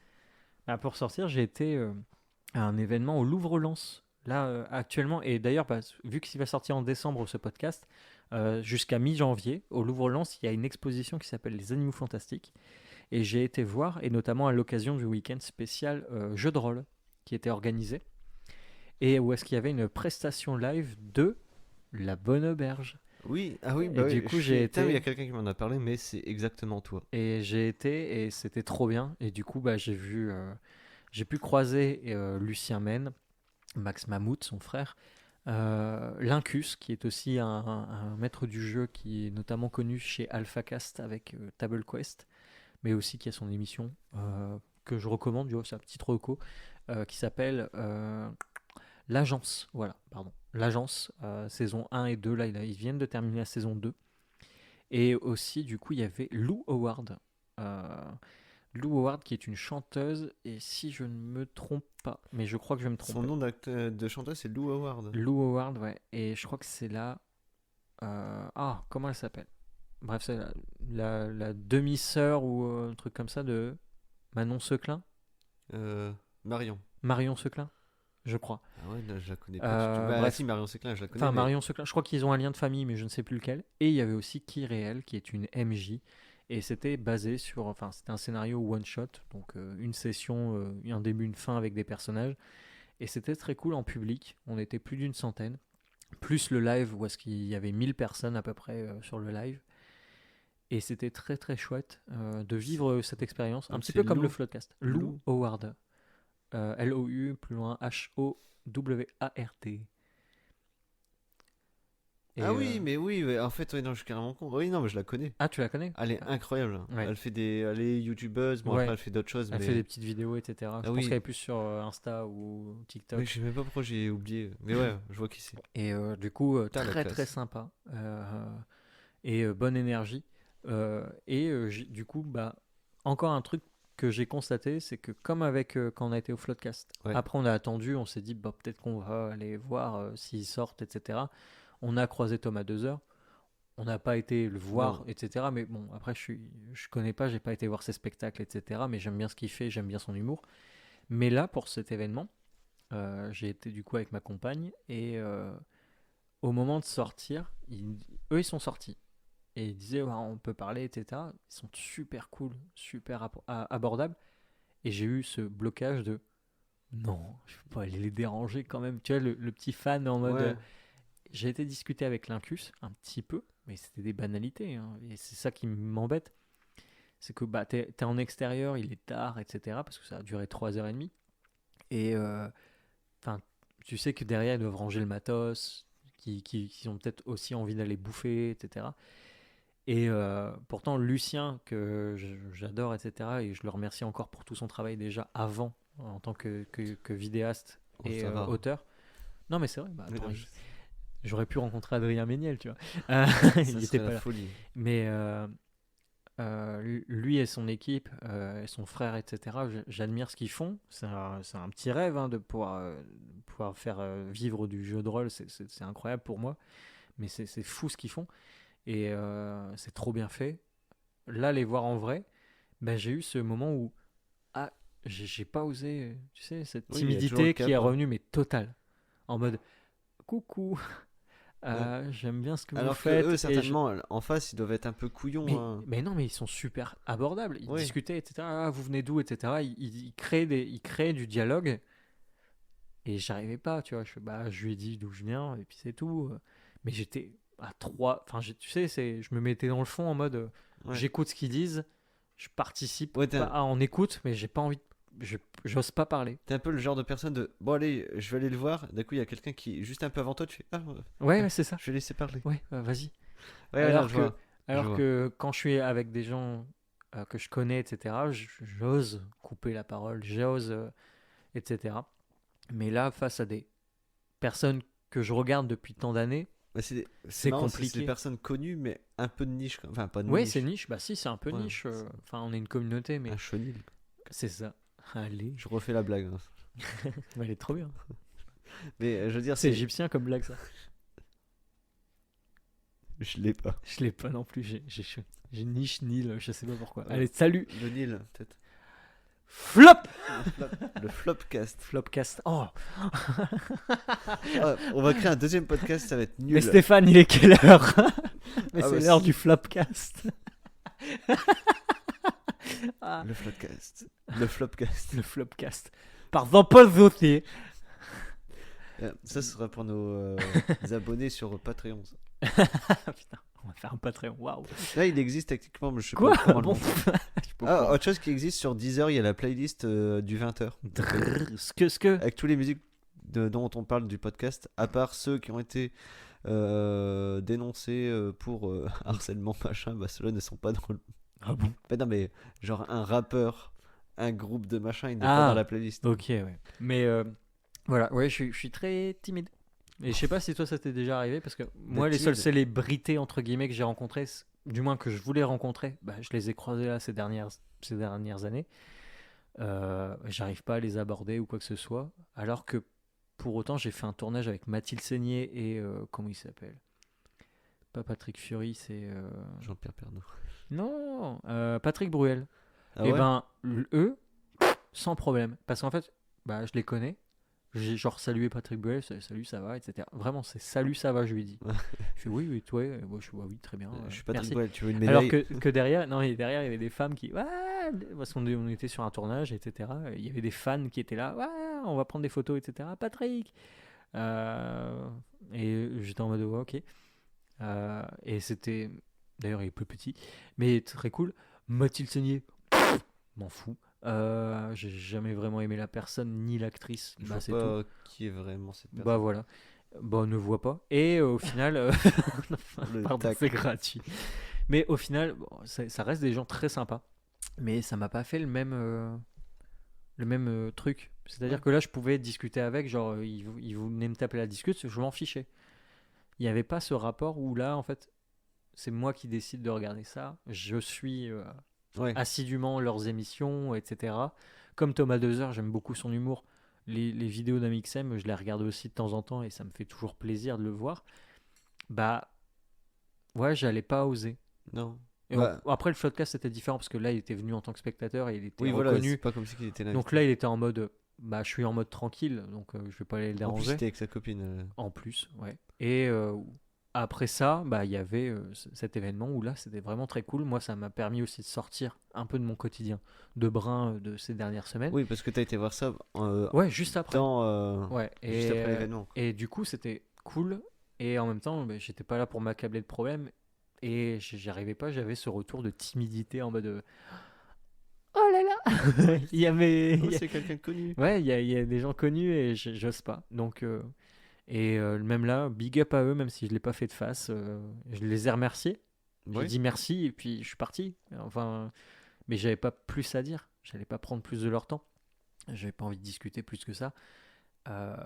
bah, pour sortir j'ai été à un événement au Louvre-Lens. Là, actuellement, et d'ailleurs, bah, vu qu'il va sortir en décembre ce podcast, jusqu'à mi-janvier, au Louvre-Lens, il y a une exposition qui s'appelle Les Animaux Fantastiques. Et j'ai été voir, et notamment à l'occasion du week-end spécial jeu de rôle qui était organisé, et où est-ce qu'il y avait une prestation live de La Bonne Auberge. Oui, ah oui, Et bah oui. du coup, j'ai Putain, il y a été, quelqu'un qui m'en a parlé, mais c'est exactement toi. et c'était trop bien. Et du coup, bah, j'ai pu croiser Lucien Men, Max Mammouth, son frère, Lincus, qui est aussi un maître du jeu qui est notamment connu chez AlphaCast avec Table Quest, mais aussi qui a son émission que je recommande, tu vois, c'est un petit reco, qui s'appelle L'Agence. Voilà, pardon. L'Agence, saison 1 et 2, là, ils viennent de terminer la saison 2. Et aussi, du coup, il y avait Lou Howard. Euh, Lou Howard qui est une chanteuse, et si je ne me trompe pas, mais je crois que je vais me Son tromper. nom de chanteuse, c'est Lou Howard. Lou Howard, ouais. Et je crois que c'est la. Ah, comment elle s'appelle? Bref, c'est la demi-sœur ou un truc comme ça de Manon Seclin. Marion. Marion Seclin, je crois. Ah ouais, non, je la connais pas du tout. Bah, Bref. si, Marion Séclin, je la connais. Enfin, mais- Marion Seclin, je crois qu'ils ont un lien de famille, mais je ne sais plus lequel. Et il y avait aussi Kyréel, qui est une MJ. Et c'était basé sur. Enfin, c'était un scénario one-shot. Donc, une session, un début, une fin avec des personnages. Et c'était très cool en public. On était plus d'une centaine. Plus le live, où est-ce qu'il y avait 1000 personnes à peu près sur le live. Et c'était très très chouette de vivre cette expérience. Un Donc petit c'est peu comme Lou- le Floodcast. Lou Lou. Howard. Lou, plus loin, Howard. Et, Ah oui, mais oui, ouais, en fait, ouais, non, je suis carrément con. Oui, non, mais je la connais. Ah, tu la connais? Elle est incroyable. Ouais. Elle est youtubeuse, bon Ouais. après elle fait d'autres choses, Elle mais fait des petites vidéos, etc. Je pense oui. qu'elle est plus sur Insta ou TikTok. oui, je sais même pas pourquoi j'ai oublié. Mais ouais, je vois qui c'est. Et du coup, Putain, la très classe. très sympa. Et bonne énergie. Du coup, bah, encore un truc que j'ai constaté, c'est que comme avec quand on a été au Floodcast, Ouais. après on a attendu, on s'est dit bah, peut-être qu'on va aller voir s'ils sortent, etc. On a croisé Thomas 2 heures. On n'a pas été le voir, Non. etc. Mais bon, après, je connais pas, j'ai pas été voir ses spectacles, etc. Mais j'aime bien ce qu'il fait, j'aime bien son humour. Mais là, pour cet événement, j'ai été du coup avec ma compagne et au moment de sortir, eux ils sont sortis et ils disaient ouais, on peut parler, etc. Ils sont super cool, super abordables. Et j'ai eu ce blocage de non, je peux pas aller les déranger quand même. Tu vois, le petit fan en mode. Ouais. J'ai été discuter avec Lincus un petit peu, mais c'était des banalités, hein. Et c'est ça qui m'embête. C'est que bah, t'es en extérieur, il est tard, etc. Parce que ça a duré 3h30. Et tu sais que derrière, ils doivent ranger le matos, qui ont peut-être aussi envie d'aller bouffer, etc. Et pourtant, Lucien, que j'adore, etc., et je le remercie encore pour tout son travail déjà avant en tant que vidéaste Oh, et ça va. auteur. Non, mais c'est vrai. Bah, Mais attends, non, j'aurais pu rencontrer Adrien Méniel, tu vois. Euh, ça il était serait pas la là. folie. Mais lui et son équipe, et son frère, etc., j'admire ce qu'ils font. C'est un petit rêve hein, de pouvoir faire vivre du jeu de rôle. C'est incroyable pour moi. Mais c'est fou ce qu'ils font. Et c'est trop bien fait. Là, les voir en vrai, ben, j'ai eu ce moment où ah, j'ai pas osé, tu sais, cette Oui, il y a toujours le timidité qui est cap, hein. revenue, mais totale. En mode, coucou, Ouais. j'aime bien ce que vous Alors que eux, faites. certainement, en face, ils doivent être un peu couillons, Mais, hein. mais non, mais ils sont super abordables. Ils Oui. discutaient, etc. Ah, vous venez d'où, etc. Ils créent du dialogue. Et j'arrivais pas, tu vois. Je lui ai dit d'où je viens, et puis c'est tout. Mais j'étais à trois. Enfin, tu sais, je me mettais dans le fond en mode, Ouais. j'écoute ce qu'ils disent, je participe Ouais, pas en écoute, mais j'ai pas envie. J'ose pas parler. t'es un peu le genre de personne de bon, allez, je vais aller le voir. D'un coup, il y a quelqu'un qui est juste un peu avant toi. Tu fais ah, Ouais, c'est ça. je vais laisser parler. Ouais, vas-y. Ouais, non, Alors je que, vois. Je alors vois. que quand je suis avec des gens que je connais, etc., j'ose couper la parole, j'ose, etc. Mais là, face à des personnes que je regarde depuis tant d'années, Bah, c'est c'est marrant, c'est des compliqué. personnes connues, mais un peu de niche. Enfin, pas de Ouais, c'est niche. niche. Bah si, c'est un peu Ouais, niche. c'est Enfin, on est une communauté, un mais chenil. c'est ça. Allez. Je refais la blague, hein. Mais elle est trop bien. Mais je veux dire, C'est c'est. égyptien comme blague, ça. Je l'ai pas. Je l'ai pas non plus. J'ai niche Nil, je sais pas pourquoi. Ouais. Allez, salut. Le Nil, peut-être. Flop. Le Flopcast. Flopcast. Oh. Ah, on va créer un deuxième podcast, ça va être nul. Mais Stéphane, il est quelle heure? Mais Ah c'est bah l'heure si. du Flopcast. Ah, Le Flopcast. Le Flopcast. le Flopcast. Par Jean-Paul Vautier. Ça, ce sera pour nos abonnés sur Patreon. Ça. Putain, on va faire un Patreon. Waouh. Là, il existe techniquement, mais je sais Quoi? pas comment le Bon. monter. Je suis pas au Ah, courant. autre chose qui existe sur Deezer, il y a la playlist du 20h. Ce que. Avec toutes les musiques dont on parle du podcast, à part ceux qui ont été dénoncés pour harcèlement machin, bah ceux-là ne sont pas dans le. Ah bon? Mais non, mais genre un rappeur, un groupe de machin, il n'est Ah. pas dans la playlist. Ok, ouais. Mais voilà, ouais, je suis très timide. Et je sais pas si toi ça t'est déjà arrivé, parce que moi, les seules timide. célébrités, entre guillemets, que j'ai rencontrées, du moins que je voulais rencontrer, bah, je les ai croisées là ces dernières années. J'arrive pas à les aborder ou quoi que ce soit. Alors que pour autant, j'ai fait un tournage avec Mathilde Seigné et comment il s'appelle? Pas Patrick Fury, c'est. Jean-Pierre Pernaut. Non, Patrick Bruel. Ah Et ouais. ben, eux, sans problème. Parce qu'en fait, bah, je les connais. J'ai genre salué Patrick Bruel, salut, ça va, etc. Vraiment, c'est salut, ça va, je lui dis. Je fais oui, oui, toi, moi, je suis oui, très bien. Je suis pas Merci. très tu veux une Alors médaille? que derrière, non, et derrière, il y avait des femmes qui. Ouais, parce qu'on était sur un tournage, etc. Il y avait des fans qui étaient là. Ouais, on va prendre des photos, etc. Patrick. Et j'étais en mode ouais, ok. Et c'était. D'ailleurs, il est plus petit, mais très cool. Mathilde Seigné, m'en fous. J'ai jamais vraiment aimé la personne ni l'actrice. Je Bah, vois c'est pas tout. qui est vraiment cette Bah personne. voilà. Bah, on ne voit pas. Et au final, Le pardon, tac. c'est gratuit. Mais au final, bon, ça reste des gens très sympas. Mais ça m'a pas fait le même truc. C'est-à-dire Ouais. que là, je pouvais discuter avec, genre, ils venaient me taper la discute, je m'en fichais. Il n'y avait pas ce rapport où là, en fait, c'est moi qui décide de regarder ça. Je suis Ouais. assidûment leurs émissions, etc. Comme Thomas Dozer, j'aime beaucoup son humour. Les vidéos d'Amixem, je les regarde aussi de temps en temps et ça me fait toujours plaisir de le voir. Bah, ouais, j'allais pas oser. Non. Et Bah, après, le podcast c'était différent parce que là, il était venu en tant que spectateur et il était oui, voilà, c'est reconnu. pas comme si il était là. Donc là, il était en mode, bah, je suis en mode tranquille, donc je vais pas aller le En plus, déranger. c'était avec sa copine. En plus, ouais. Et après ça, bah, il y avait cet événement où là, c'était vraiment très cool. Moi, ça m'a permis aussi de sortir un peu de mon quotidien de brin de ces dernières semaines. Oui, parce que t'as été voir ça Ouais, juste après. Ouais. juste après l'événement. Et du coup, c'était cool. Et en même temps, bah, j'étais pas là pour m'accabler de problèmes. Et j'y arrivais pas. J'avais ce retour de timidité en mode oh là là il y a mes... Oh, c'est quelqu'un de connu. Ouais, il y a des gens connus et j'ose pas. Donc, même là, big up à eux, même si je l'ai pas fait de face. Je les ai remerciés. J'ai Oui. dit merci et puis je suis parti. Enfin, mais j'avais pas plus à dire. J'allais pas prendre plus de leur temps. J'avais pas envie de discuter plus que ça. Euh,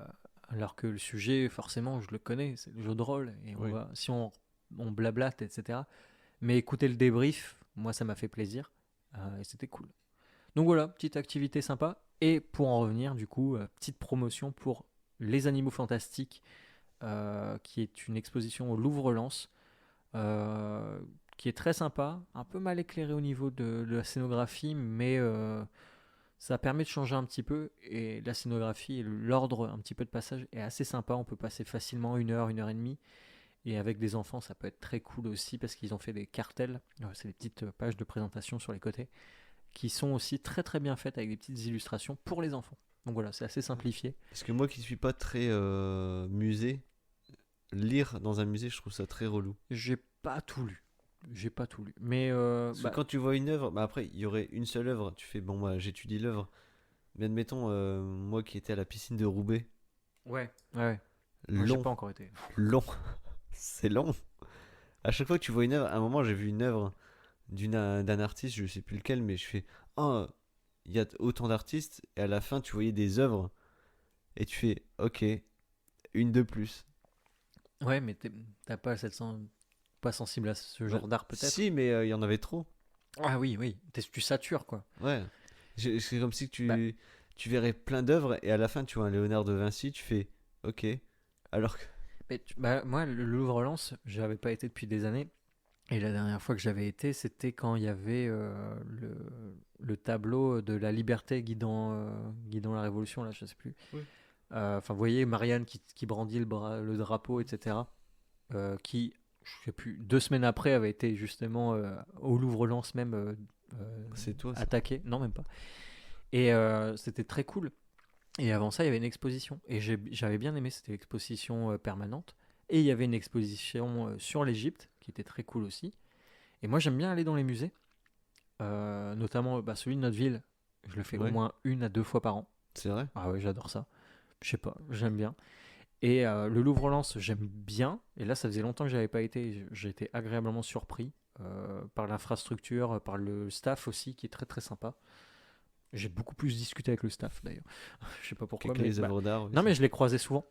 alors que le sujet, forcément, je le connais, c'est le jeu de rôle. Et Oui. si on blablate, etc. Mais écouter le débrief, moi, ça m'a fait plaisir. Et c'était cool. Donc voilà, petite activité sympa. Et pour en revenir, du coup, petite promotion pour Les Animaux Fantastiques, qui est une exposition au Louvre-Lens, euh, qui est très sympa, un peu mal éclairé au niveau de la scénographie, mais ça permet de changer un petit peu. Et la scénographie et l'ordre un petit peu de passage est assez sympa. On peut passer facilement 1 heure et demie. Et avec des enfants, ça peut être très cool aussi parce qu'ils ont fait des cartels. C'est des petites pages de présentation sur les côtés qui sont aussi très très bien faites avec des petites illustrations pour les enfants. Donc voilà, c'est assez simplifié. Parce que moi qui suis pas très musée, lire dans un musée, je trouve ça très relou. J'ai pas tout lu. J'ai pas tout lu. Mais Parce que quand tu vois une œuvre, bah après, il y aurait une seule œuvre, tu fais, bon, bah, j'étudie l'œuvre. Mais admettons, moi qui étais à la piscine de Roubaix, ouais. Ouais. Moi, j'ai long, pas encore été. long, c'est long. À chaque fois que tu vois une œuvre, à un moment, j'ai vu une œuvre d'un artiste, je sais plus lequel, mais je fais, oh, il y a autant d'artistes, et à la fin, tu voyais des œuvres, et tu fais, ok, une de plus. Ouais, mais t'as pas pas sensible à ce Bah, genre d'art peut-être. si, mais il y en avait trop. Ah oui, oui. Tu satures quoi. Ouais. C'est comme si Bah, tu verrais plein d'œuvres, et à la fin, tu vois un Léonard de Vinci, tu fais, ok. Alors que. bah, moi, le Louvre-Lens, j'avais pas été depuis des années. Et la dernière fois que j'avais été, c'était quand il y avait le tableau de la liberté guidant la révolution, là, je sais plus. Oui. Enfin, vous voyez Marianne qui brandit le drapeau, etc. Qui, je sais plus, 2 semaines après avait été justement au Louvre-Lens même C'est toi, ça. attaqué. Non, même pas. Et c'était très cool. Et avant ça, il y avait une exposition. Et j'avais bien aimé, c'était l'exposition permanente. Et il y avait une exposition sur l'Égypte, qui était très cool aussi. Et moi, j'aime bien aller dans les musées, notamment bah, celui de notre ville. Je le fais au Ouais, moins 1 à 2 fois par an. c'est vrai. Ah ouais, j'adore ça. Je sais pas, j'aime bien. Et le Louvre-Lens, j'aime bien. Et là, ça faisait longtemps que j'avais pas été. J'ai été agréablement surpris par l'infrastructure, par le staff aussi, qui est très très sympa. J'ai beaucoup plus discuté avec le staff d'ailleurs. Je sais pas pourquoi, Quelques mais les œuvres d'art, oui, non, ça. mais je les croisais souvent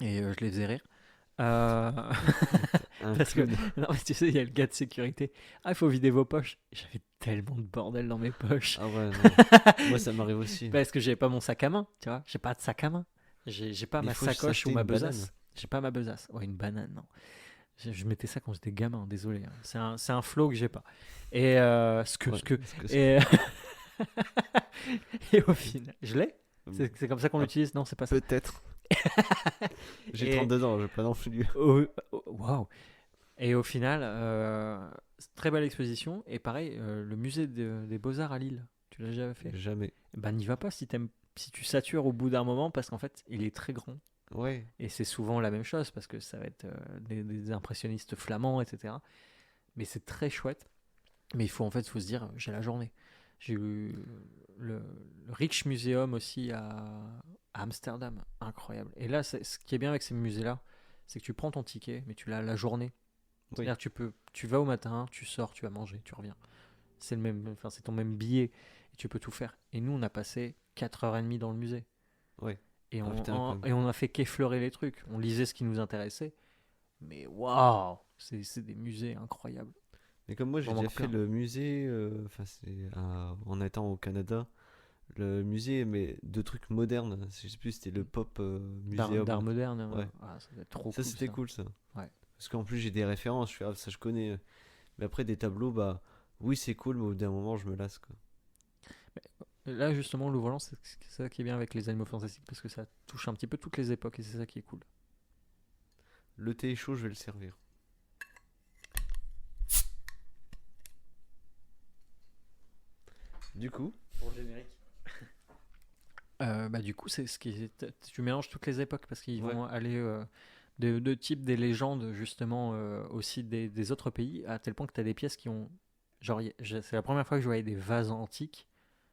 et je les faisais rire. Euh, Un Parce que, clown. non, mais tu sais, il y a le gars de sécurité. Ah, il faut vider vos poches. J'avais tellement de bordel dans mes poches. Ah ouais, non. Moi, ça m'arrive aussi. Parce que j'avais pas mon sac à main, tu vois. J'ai pas de sac à main. J'ai pas Mais il ma faut juste sacoche ou acheter ma une banane. besace. J'ai pas ma besace. Ouais, une banane, non. Je mettais ça quand j'étais gamin, désolé, hein. C'est un flow que j'ai pas. Et Ouais, Et, et au final, je l'ai. C'est comme ça qu'on Ah, l'utilise. Non, c'est pas ça. peut-être. J'ai Et 32 ans, j'ai pas non plus. waouh. Et au final, très belle exposition. Et pareil, le musée des Beaux-Arts à Lille. Tu l'as déjà fait? Jamais. Bah n'y va pas si tu satures au bout d'un moment parce qu'en fait, il est très grand. Ouais. Et c'est souvent la même chose parce que ça va être des impressionnistes flamands, etc. Mais c'est très chouette. Mais faut se dire, j'ai la journée. J'ai eu le Rijksmuseum aussi à Amsterdam, incroyable. Et là, ce qui est bien avec ces musées-là, c'est que tu prends ton ticket, mais tu l'as la journée. Oui. C'est-à-dire tu vas au matin, tu sors, tu vas manger, tu reviens. C'est ton même billet et tu peux tout faire. Et nous, on a passé 4h30 dans le musée. Ouais. Et Ah putain, quand même. et on a fait qu'effleurer les trucs. On lisait ce qui nous intéressait. Mais waouh, c'est des musées incroyables. Mais comme moi, j'ai J'en déjà manque fait plein. le musée, enfin, en étant au Canada, le musée, mais de trucs modernes. Je sais plus, c'était le Pop D'art Museum. moderne. Ouais. Ah, ça doit être trop Ça, cool c'était ça. cool, ça. Ouais. Parce qu'en plus, j'ai des références, je fais, ah, ça, je connais. Mais après, des tableaux, bah, oui, c'est cool, mais au bout d'un moment, je me lasse, quoi. Là, justement, le volant, c'est ça qui est bien avec les animaux fantastiques parce que ça touche un petit peu toutes les époques et c'est ça qui est cool. Le thé est chaud, je vais le servir. Du coup, Pour le générique. Bah, du coup, tu mélanges toutes les époques parce qu'ils ouais. vont aller de type des légendes, justement, aussi des autres pays, à tel point que tu as des pièces qui ont. Genre, c'est la première fois que je voyais des vases antiques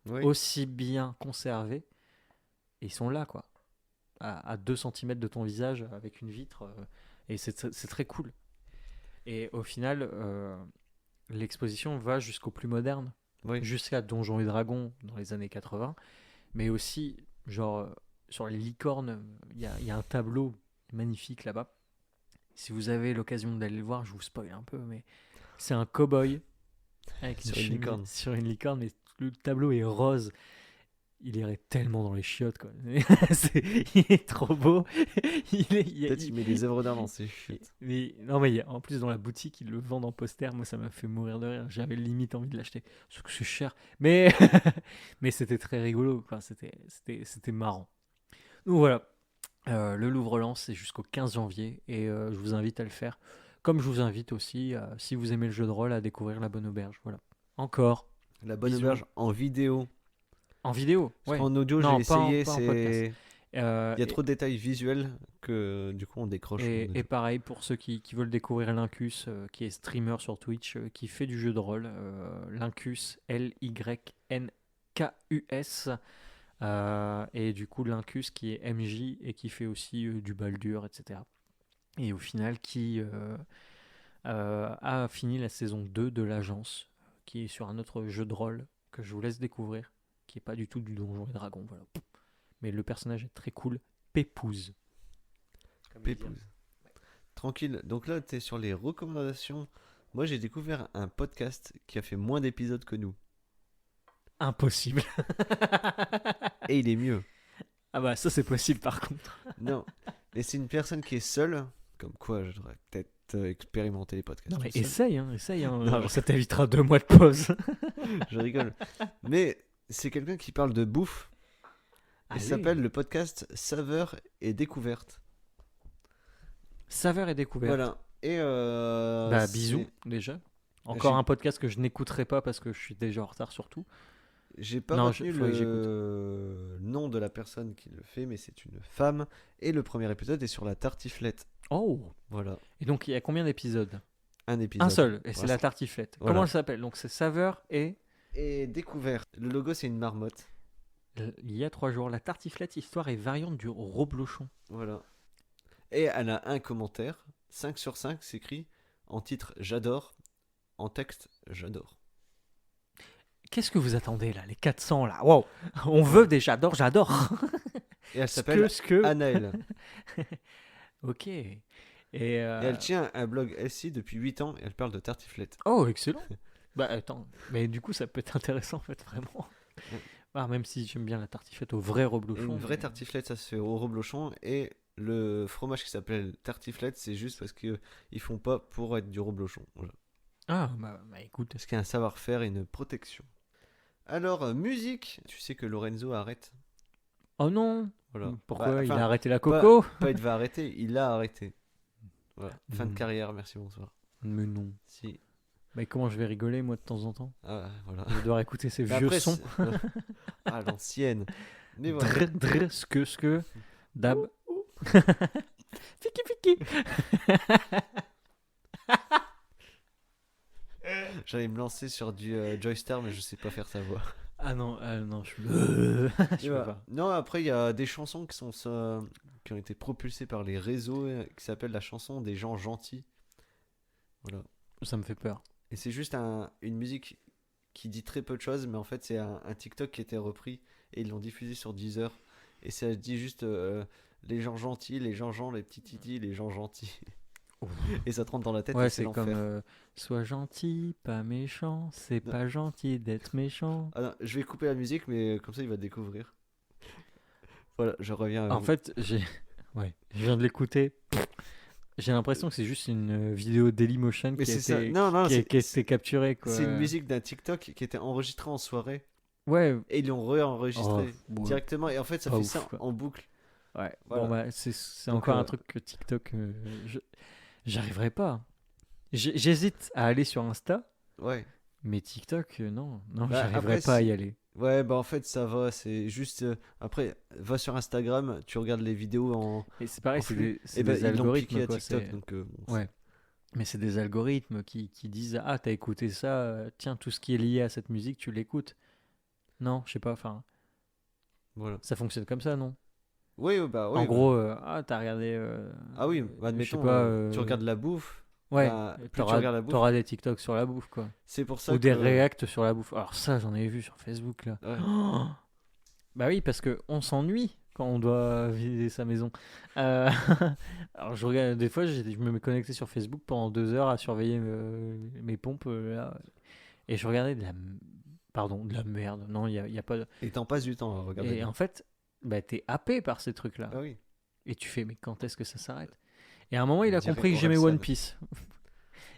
Oui. aussi bien conservés et ils sont là, quoi. À 2 centimètres de ton visage avec une vitre. Et c'est très cool. Et au final, l'exposition va jusqu'au plus moderne, Oui. jusqu'à Donjons et Dragons dans les années 80. Mais aussi, genre, sur les licornes, il y a un tableau magnifique là-bas. Si vous avez l'occasion d'aller le voir, je vous spoil un peu, mais c'est un cow-boy avec Sur une licorne. sur une licorne, mais le tableau est rose. Il irait tellement dans les chiottes, quoi. Il est trop beau. Peut-être il met des œuvres d'art dans ses mais, chutes. non, mais en plus, dans la boutique, ils le vendent en poster. Moi, ça m'a fait mourir de rire. J'avais limite envie de l'acheter. Sauf que c'est cher. Mais, mais c'était très rigolo, quoi. C'était marrant. Donc voilà. Le Louvre-Lens, c'est jusqu'au 15 janvier. Et je vous invite à le faire. Comme je vous invite aussi, si vous aimez le jeu de rôle, à découvrir La Bonne Auberge. Voilà. Encore. La bonne Bisous. auberge en vidéo. En vidéo, Parce ouais. qu'en audio, Non, j'ai pas essayé, pas en podcast. c'est... Il y a trop de détails visuels que du coup on décroche en Et audio. pareil pour ceux qui veulent découvrir Lincus, qui est streamer sur Twitch, qui fait du jeu de rôle. Lincus, Lynknkus. Et du coup, Lincus qui est MJ et qui fait aussi du Baldur, etc. Et au final, qui a fini la saison 2 de l'agence, qui est sur un autre jeu de rôle que je vous laisse découvrir, qui est pas du tout du Donjon et Dragon. Voilà. Mais le personnage est très cool. Pépouze. Comme ils disent. Pépouze. Tranquille. Donc là, t'es sur les recommandations. Moi, j'ai découvert un podcast qui a fait moins d'épisodes que nous. Impossible. Et il est mieux. Ah bah ça c'est possible par contre. Non. Mais c'est une personne qui est seule. Comme quoi, je devrais peut-être expérimenter les podcasts. Non mais tout seul. essaye, hein, essaye. Hein. Non, Ça t'évitera 2 mois de pause. Je rigole. Mais c'est quelqu'un qui parle de bouffe. Il Allez. s'appelle le podcast Saveur et Découverte. Saveur et découverte. Voilà. Et Bah c'est- bisous déjà. Encore J'ai- un podcast que je n'écouterai pas parce que je suis déjà en retard sur tout. J'ai pas Non, retenu faudrait que le nom de la personne qui le fait, mais c'est une femme. Et le premier épisode est sur la tartiflette. Oh. Voilà, Et donc il y a combien d'épisodes? un épisode. Un seul, et c'est Voilà. la tartiflette. Voilà. Comment elle s'appelle? Donc c'est Saveur et Et découverte. Le logo, c'est une marmotte. il y a 3 jours, la tartiflette, histoire et variante du reblochon. Voilà. Et elle a un commentaire. 5 sur 5, c'est écrit en titre j'adore. En texte j'adore. Qu'est-ce que vous attendez là, les 400 là? Wow. On veut des j'adore. Et elle s'appelle Ce que. Anaëlle. Ok. Et Et elle tient un blog SI depuis 8 ans et elle parle de tartiflette. oh, excellent. Bah attends, mais du coup ça peut être intéressant en fait, vraiment. Ouais. Ah, même si j'aime bien la tartiflette au vrai Et reblochon. une vraie mais- tartiflette, ça se fait au reblochon. Et le fromage qui s'appelle tartiflette, c'est juste parce que ils font pas pour être du reblochon. Voilà. Ah, bah écoute. Parce qu'il y a un savoir-faire et une protection. Alors, musique. Tu sais que Lorenzo arrête. Oh non. Voilà. Pourquoi Bah, il enfin, a arrêté la coco? Pas il va arrêter, il a arrêté. Voilà. Fin de Mm. carrière, merci, bonsoir. Mais non. Si. Mais comment je vais rigoler moi de temps en temps? Ah, voilà. Je dois écouter ces Mais vieux après, sons. ah, l'ancienne. Mais voilà. Drr, drr, ce que, dab. Fiki fiki. J'allais me lancer sur du Joystar, mais je sais pas faire sa voix. Ah non, je suis. je Et peux voilà. pas. Non, après, il y a des chansons qui ont été propulsées par les réseaux, qui s'appellent la chanson des gens gentils. Voilà. Ça me fait peur. Et c'est juste une musique qui dit très peu de choses, mais en fait, c'est un TikTok qui a été repris et ils l'ont diffusé sur Deezer. Et ça dit juste les gens gentils, les gens, les petits titis, les gens gentils. Ouf. Et ça te rentre dans la tête Ouais, et c'est c'est comme l'enfer. sois gentil, pas méchant. C'est Non. pas gentil d'être méchant. Ah non, je vais couper la musique, mais comme ça, il va découvrir. Voilà, je reviens à En vous. fait, ouais, je viens de l'écouter. J'ai l'impression que c'est juste une vidéo Dailymotion Mais qui a c'est ça. été, Non, non, qui a c'est été capturée, quoi. c'est une musique d'un TikTok qui était enregistrée en soirée. Ouais. Et ils l'ont réenregistré Oh, ouais. directement. Et en fait, ça Pas fait ouf, ça quoi. en boucle. Ouais. Voilà. Bon, bah, c'est Donc, encore un truc que TikTok, j'arriverai pas. J'hésite à aller sur Insta, Ouais. mais TikTok, non, Bah, j'arriverai après, pas à si- y aller. Ouais, bah en fait, ça va. C'est juste. Après, va sur Instagram, tu regardes les vidéos en. Et c'est pareil, en c'est flux. des, c'est Et ben, des ils l'ont piqué algorithmes, à quoi. TikTok. Donc, bon, Ouais. Mais c'est des algorithmes qui disent ah t'as écouté ça, tiens tout ce qui est lié à cette musique tu l'écoutes. Non, je sais pas, enfin voilà. ça fonctionne comme ça non? Oui, bah oui. En bah. gros ah t'as regardé. Ah oui, je sais admettons, pas. tu regardes la bouffe. Ouais. bah, plus tu t'auras regardes la bouffe, t'auras des TikTok sur la bouffe quoi. c'est pour ça Ou des que. reacts sur la bouffe. Alors ça j'en ai vu sur Facebook là. Ouais. Oh Bah oui, parce que on s'ennuie quand on doit vider sa maison. Euh, Alors je regarde, des fois, je me connectais sur Facebook pendant 2 heures à surveiller mes pompes là, et je regardais pardon, de la merde. Non, il y a pas. Et t'en passes du temps à regarder Et bien. en fait, bah t'es happé par ces trucs-là. Ah oui. Et tu fais, mais quand est-ce que ça s'arrête? Et à un moment, il On a dirait compris que j'aimais One Orelsan. Piece.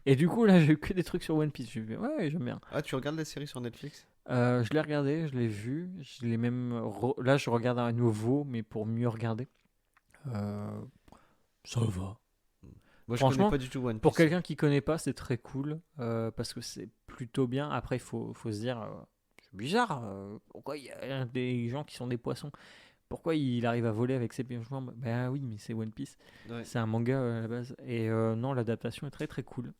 Et du coup, là, j'ai eu que des trucs sur One Piece. J'ai fait, ouais, j'aime bien. Ah, tu regardes la série sur Netflix? Je l'ai regardé, je l'ai vu. Je l'ai même. Là, je regarde à nouveau, mais pour mieux regarder. Euh, Ça va. Moi, je connais Franchement, pas du tout One pour Piece. quelqu'un qui connaît pas, c'est très cool. Parce que c'est plutôt bien. Après, il faut se dire. C'est bizarre. Pourquoi il y a des gens qui sont des poissons? Pourquoi il arrive à voler avec ses jambes? Ben oui, mais c'est One Piece. Ouais. C'est un manga à la base. Et non, l'adaptation est très très cool.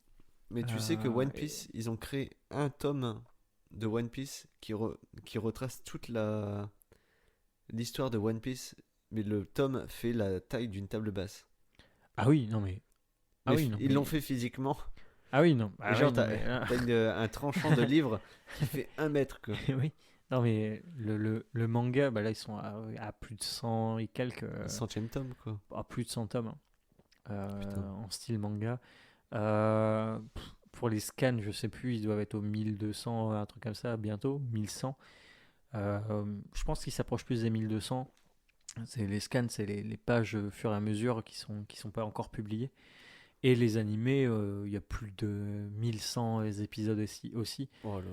Mais tu sais que Euh, One et- Piece, ils ont créé un tome de One Piece qui retrace toute l'histoire de One Piece, mais le tome fait la taille d'une table basse. Ah oui, non mais. Ah Mais oui, non ils l'ont mais. fait physiquement. Ah oui, non. Et Ah oui, genre, non t'as, mais. t'as un tranchant de livre qui fait 1 mètre, quoi. Oui. Non mais le manga, bah là ils sont à plus de 100 et quelques. Le centième tome, quoi. À plus de 100 tomes, hein, Putain. en style manga. Pour les scans, je sais plus, ils doivent être au 1200, un truc comme ça, bientôt, 1100. Je pense qu'ils s'approchent plus des 1200. Les scans, c'est les pages au fur et à mesure qui sont pas encore publiées. Et les animés, il y a plus de 1100 épisodes aussi, Oh là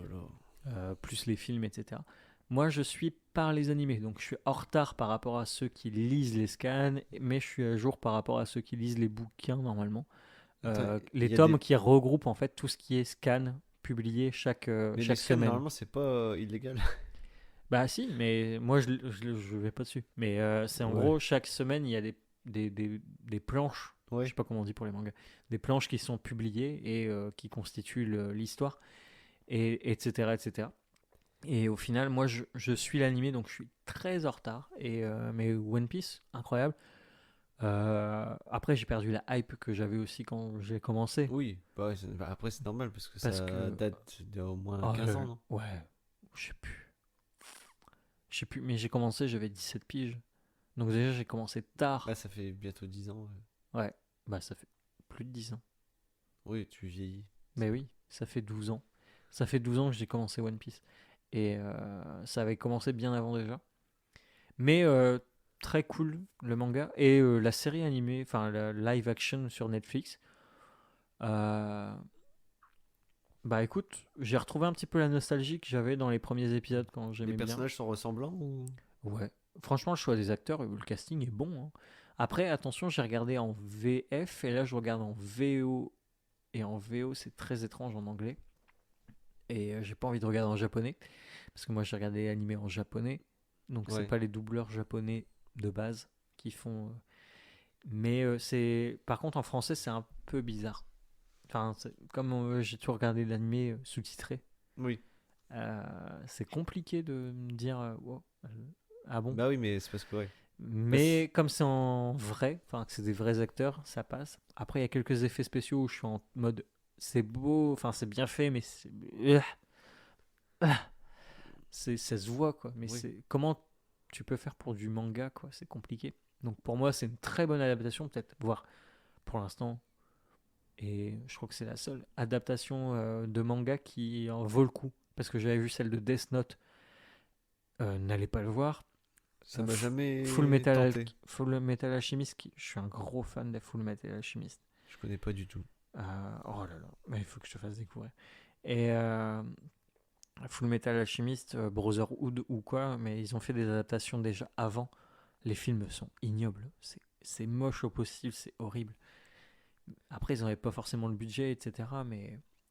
là. plus les films, etc. Moi, je suis par les animés, donc je suis en retard par rapport à ceux qui lisent les scans, mais je suis à jour par rapport à ceux qui lisent les bouquins normalement. Attends, Les il y a tomes des. qui regroupent en fait tout ce qui est scan publié chaque, Mais les chaque scans, semaine. normalement, c'est pas illégal. Bah si, mais moi je vais pas dessus. Mais c'est en Ouais. gros, chaque semaine, il y a des planches, je Ouais. sais pas comment on dit pour les mangas, des planches qui sont publiées et qui constituent l'histoire, et, etc., etc. Et au final, moi je suis l'animé, donc je suis très en retard. Mais One Piece, incroyable. Après, j'ai perdu la hype que j'avais aussi quand j'ai commencé. Oui. Bah ouais, bah après, c'est normal parce que Parce ça que. date d'au moins Oh, 15 ans, non? ouais, je sais plus. Je sais plus, mais j'ai commencé, j'avais 17 piges. Donc déjà, j'ai commencé Là, tard. ça fait bientôt 10 ans. Ouais. Ouais, bah ça fait plus de 10 ans. Oui, tu vieillis. Mais C'est bon. oui, ça fait 12 ans. Ça fait 12 ans que j'ai commencé One Piece. Et ça avait commencé bien avant déjà. Mais très cool, le manga. Et la série animée, enfin la live action sur Netflix. Euh, Bah écoute, j'ai retrouvé un petit peu la nostalgie que j'avais dans les premiers épisodes quand Les j'aimais bien. personnages sont ressemblants ou... Ouais. Franchement, le choix des acteurs, le casting est bon, hein. Après, attention, j'ai regardé en VF et là, je regarde en VO. Et en VO, c'est très étrange en anglais. Et j'ai pas envie de regarder en japonais. Parce que moi, j'ai regardé animé en japonais. Donc, c'est Ouais. pas les doubleurs japonais de base qui font. Mais par contre, en français, c'est un peu bizarre. Enfin, comme j'ai toujours regardé l'animé sous-titré, Oui. c'est compliqué de me dire wow, ah bon. Bah oui, mais c'est parce que ouais. Bah, Mais comme c'est en vrai, enfin que c'est des vrais acteurs, ça passe. Après, il y a quelques effets spéciaux où je suis en mode c'est beau, enfin c'est bien fait, mais ça se voit quoi. Mais oui. c'est comment tu peux faire pour du manga quoi, c'est compliqué. Donc pour moi, c'est une très bonne adaptation, peut-être, voire pour l'instant. Et je crois que c'est la seule adaptation de manga qui en vaut le coup. Parce que j'avais vu celle de Death Note, n'allez pas le voir. Ça m'a Full jamais Metal, tenté. Full Metal Alchemist, je suis un gros fan de Full Metal Alchemist. Je connais pas du tout. Oh là là, mais il faut que je te fasse découvrir. Et Full Metal Alchemist, Brotherhood ou quoi, mais ils ont fait des adaptations déjà avant. Les films sont ignobles, c'est moche au possible, c'est horrible. Après, ils n'avaient pas forcément le budget, etc.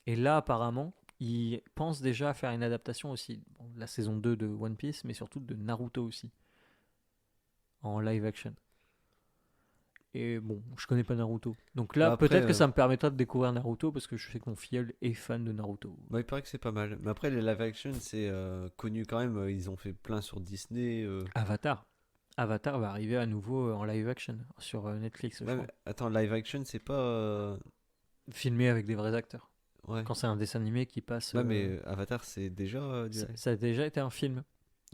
Et là, apparemment, ils pensent déjà à faire une adaptation aussi. Bon, la saison 2 de One Piece, mais surtout de Naruto aussi, en live action. Et bon, je connais pas Naruto. Donc là, Bah après, peut-être que ça me permettra de découvrir Naruto, parce que je sais que mon filleul est fan de Naruto. bah, il paraît que c'est pas mal. Mais après, les live action, c'est connu quand même. Ils ont fait plein sur Disney. Avatar. Avatar va arriver à nouveau en live action sur Netflix, je Ouais, mais crois. attends, live action, c'est pas. Filmé avec des vrais acteurs. Ouais. Quand c'est un dessin animé qui passe... Ouais, mais Avatar, c'est déjà du live. ça a déjà été un film.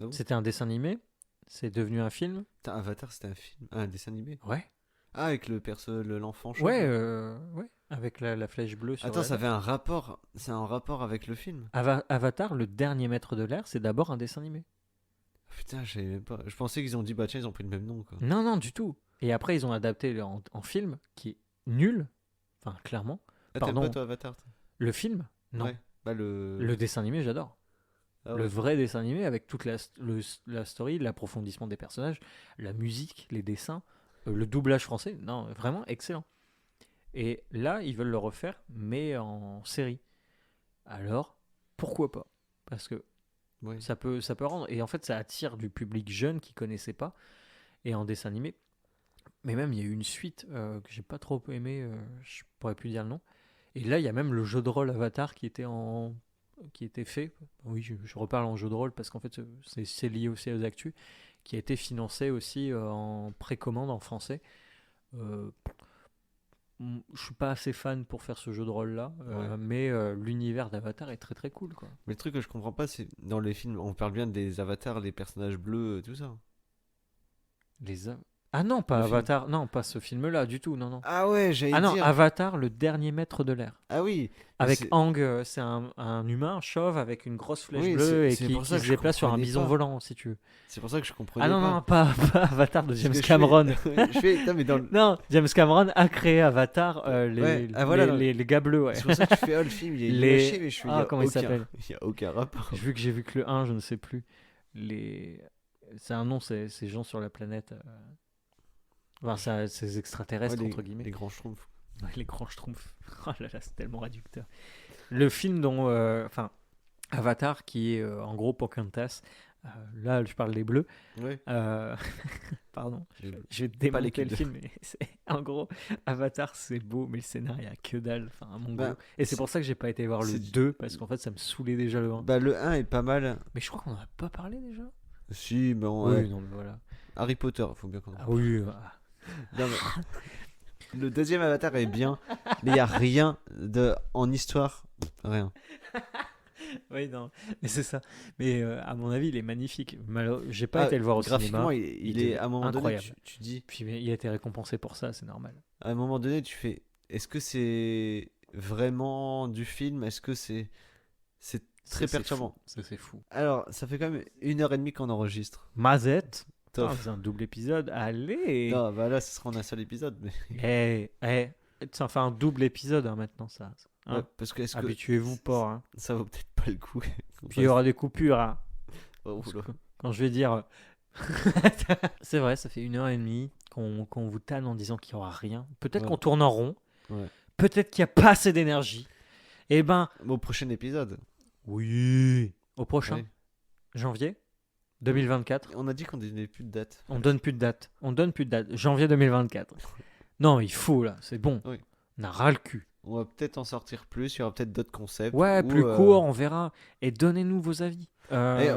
Ah bon. C'était un dessin animé, C'est devenu un film. Putain, Avatar, c'était un film, un dessin animé. Ouais. Ah, avec l'enfant chauve. Ouais, ouais. Avec la flèche bleue sur Attends, la ça tête. avait un rapport. C'est un rapport avec le film. Avatar, le dernier maître de l'air, c'est d'abord un dessin animé. Putain, je savais même pas. Je pensais qu'ils ont dit, bah tiens, ils ont pris le même nom, quoi. Non, non, du tout. Et après, ils ont adapté en film, qui est nul. Enfin, clairement. Ah, t'aimes Pardon. pas toi Avatar toi Le film. Non. Ouais. Bah Le dessin animé, j'adore. Ah, Le ouais. vrai dessin animé avec toute la story, l'approfondissement des personnages, la musique, les dessins, le doublage français. Non, vraiment excellent. Et là, ils veulent le refaire, mais en série. Alors, pourquoi pas? Parce que Ouais. ça peut rendre. Et en fait, ça attire du public jeune qui connaissait pas. Et en dessin animé. Mais même, il y a eu une suite que j'ai pas trop aimé. Je pourrais plus dire le nom. Et là, il y a même le jeu de rôle Avatar qui était fait. Oui, je reparle en jeu de rôle parce qu'en fait, c'est lié aussi aux actus. Qui a été financé aussi en précommande en français. Euh, je suis pas assez fan pour faire ce jeu de rôle là, Ouais. mais l'univers d'Avatar est très très cool quoi. Mais le truc que je comprends pas, c'est dans les films, on parle bien des avatars, les personnages bleus, tout ça. Les a- Ah non, pas Le film. Avatar, non, pas ce film là du tout, non, non. Ah ouais, j'allais Ah non, dire. Avatar, le dernier maître de l'air. Ah oui. Avec c'est- Aang, c'est un humain chauve avec une grosse flèche Oui, bleue et c'est qui pour ça se que je déplace sur un comprenais bison pas. volant, si tu veux. C'est pour ça que je comprenais Ah non, pas. non, pas Avatar de Parce James que je fais- Cameron. je fais. Putain, mais dans le- Non, James Cameron a créé Avatar, Ouais, ah, voilà, non. les gars bleus, ouais. C'est pour ça que tu fais, oh, le film, il est Les- lâché, mais je suis. Ah, Il y a comment il aucun... s'appelle Il y a aucun rapport. J'ai vu que le 1, je ne sais plus. C'est un nom, ces gens sur la planète. Enfin, ces extraterrestres, Ouais, entre guillemets. les grands schtroumpfs. Ouais, les grands schtroumpfs. Oh là là, c'est tellement réducteur. Le film dont. Enfin, Avatar, qui est en gros Pocahontas. Là, je parle des bleus. Ouais. Pardon, Les- je vais démonter l'équipe le de- film. Mais en gros, Avatar, c'est beau, mais le scénario, il y a que dalle. Enfin, à mon Bah, goût. Et c'est pour ça que j'ai pas été voir le c'est- 2, parce qu'en fait, ça me saoulait déjà le 1. Bah, le 1 est pas mal. Mais je crois qu'on en a pas parlé déjà. Si, bon, Oui, ouais. non, mais voilà. Harry Potter, faut bien qu'on en Ah oui, Non, mais- Le deuxième Avatar est bien, mais il y a rien en histoire, rien. oui, non, mais c'est ça. Mais à mon avis, il est magnifique. J'ai pas Ah, été le voir au graphiquement, cinéma. il il est est à un moment donné, incroyable. tu dis, Puis il a été récompensé pour ça, c'est normal. à un moment donné, tu fais, est-ce que c'est vraiment du film? Est-ce que c'est très C'est perturbant? fou. Ça, c'est fou. Alors, ça fait quand même 1h30 qu'on enregistre. Mazette. Top. C'est un double épisode. Allez. Non, bah là, ce sera en un seul épisode. Mais... Ça fait un double épisode hein, maintenant, ça. Hein. Ouais, parce que est-ce que Habituez-vous pas. Hein. ça vaut peut-être pas le coup qu'on Puis il y aura des coupures. Hein. fasse- Oh, Parce oula. que quand je vais dire. C'est vrai, ça fait 1h30 qu'on vous tanne en disant qu'il n'y aura rien. Peut-être Ouais. qu'on tourne en rond. Ouais. Peut-être qu'il n'y a pas assez d'énergie. Eh ben, Bon, au prochain épisode. oui. Au prochain, Ouais. janvier 2024. On a dit qu'on donnait plus de date. On donne plus de date. On donne plus de date. Janvier 2024. Non, il faut là, c'est bon. Oui. On a ras le cul. On va peut-être en sortir plus, il y aura peut-être d'autres concepts. Ouais, ou, plus court, on verra. Et donnez-nous vos avis.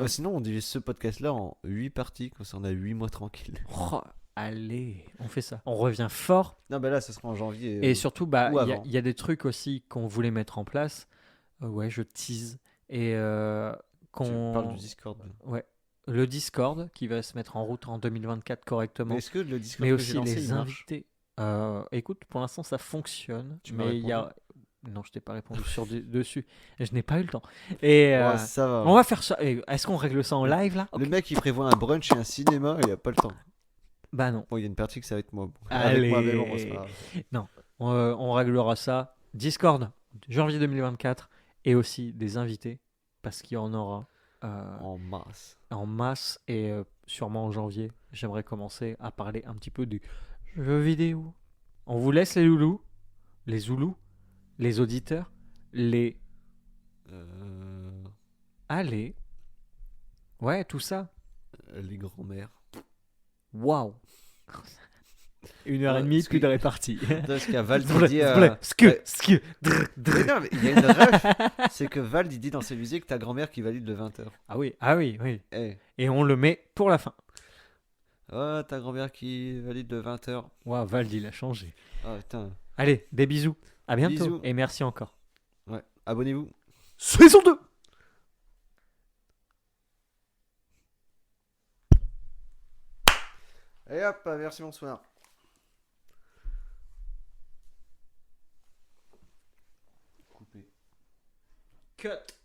Sinon, on divise ce podcast-là en 8 parties, comme ça on a 8 mois tranquilles. Oh, allez, on fait ça. On revient fort. Non, bah là, ça sera en janvier. Et surtout, bah, ou il avant. y a des trucs aussi qu'on voulait mettre en place. Ouais, je tease. Et Tu qu'on. parles du Discord. Ouais. Le Discord qui va se mettre en route en 2024 correctement. Mais est-ce que le Discord Mais que j'ai aussi lancé, les il marche? invités. Écoute, pour l'instant, ça fonctionne. Tu m'as mais il y a. répondu Non, je t'ai pas répondu dessus. Je n'ai pas eu le temps. Et Ouais, ça va. on va faire ça. Est-ce qu'on règle ça en live là? Le mec, il prévoit un brunch et un cinéma, il a pas le temps. Bah non. Bon, il y a une partie que ça va être moi. Allez. Avec moi, mais bon, c'est pas grave. On réglera ça. Discord, janvier 2024. Et aussi des invités. Parce qu'il y en aura En masse. en masse. Et sûrement en janvier, j'aimerais commencer à parler un petit peu du jeu vidéo. On vous laisse les loulous, les zoulous, les auditeurs, les... Euh, Allez. Ouais, tout ça. Les grands-mères. Waouh. 1h30, parce plus que- de répartie. Parce qu'il y a Val qui Bleu, dit. bleu, sku, sku, drr, Mais drr. non, mais il y a une ref. C'est que Val, il dit dans ses musiques ta grand-mère qui valide le 20h. Ah oui, oui. Eh. Et on le met pour la fin. Oh, ta grand-mère qui valide le 20h. Waouh, Vald, il a changé. Ah, putain. Allez, des bisous. À bientôt. Bisous. Et merci encore. Ouais. Abonnez-vous. Saison 2. Et hop, merci, bonsoir. Coupé. Cut.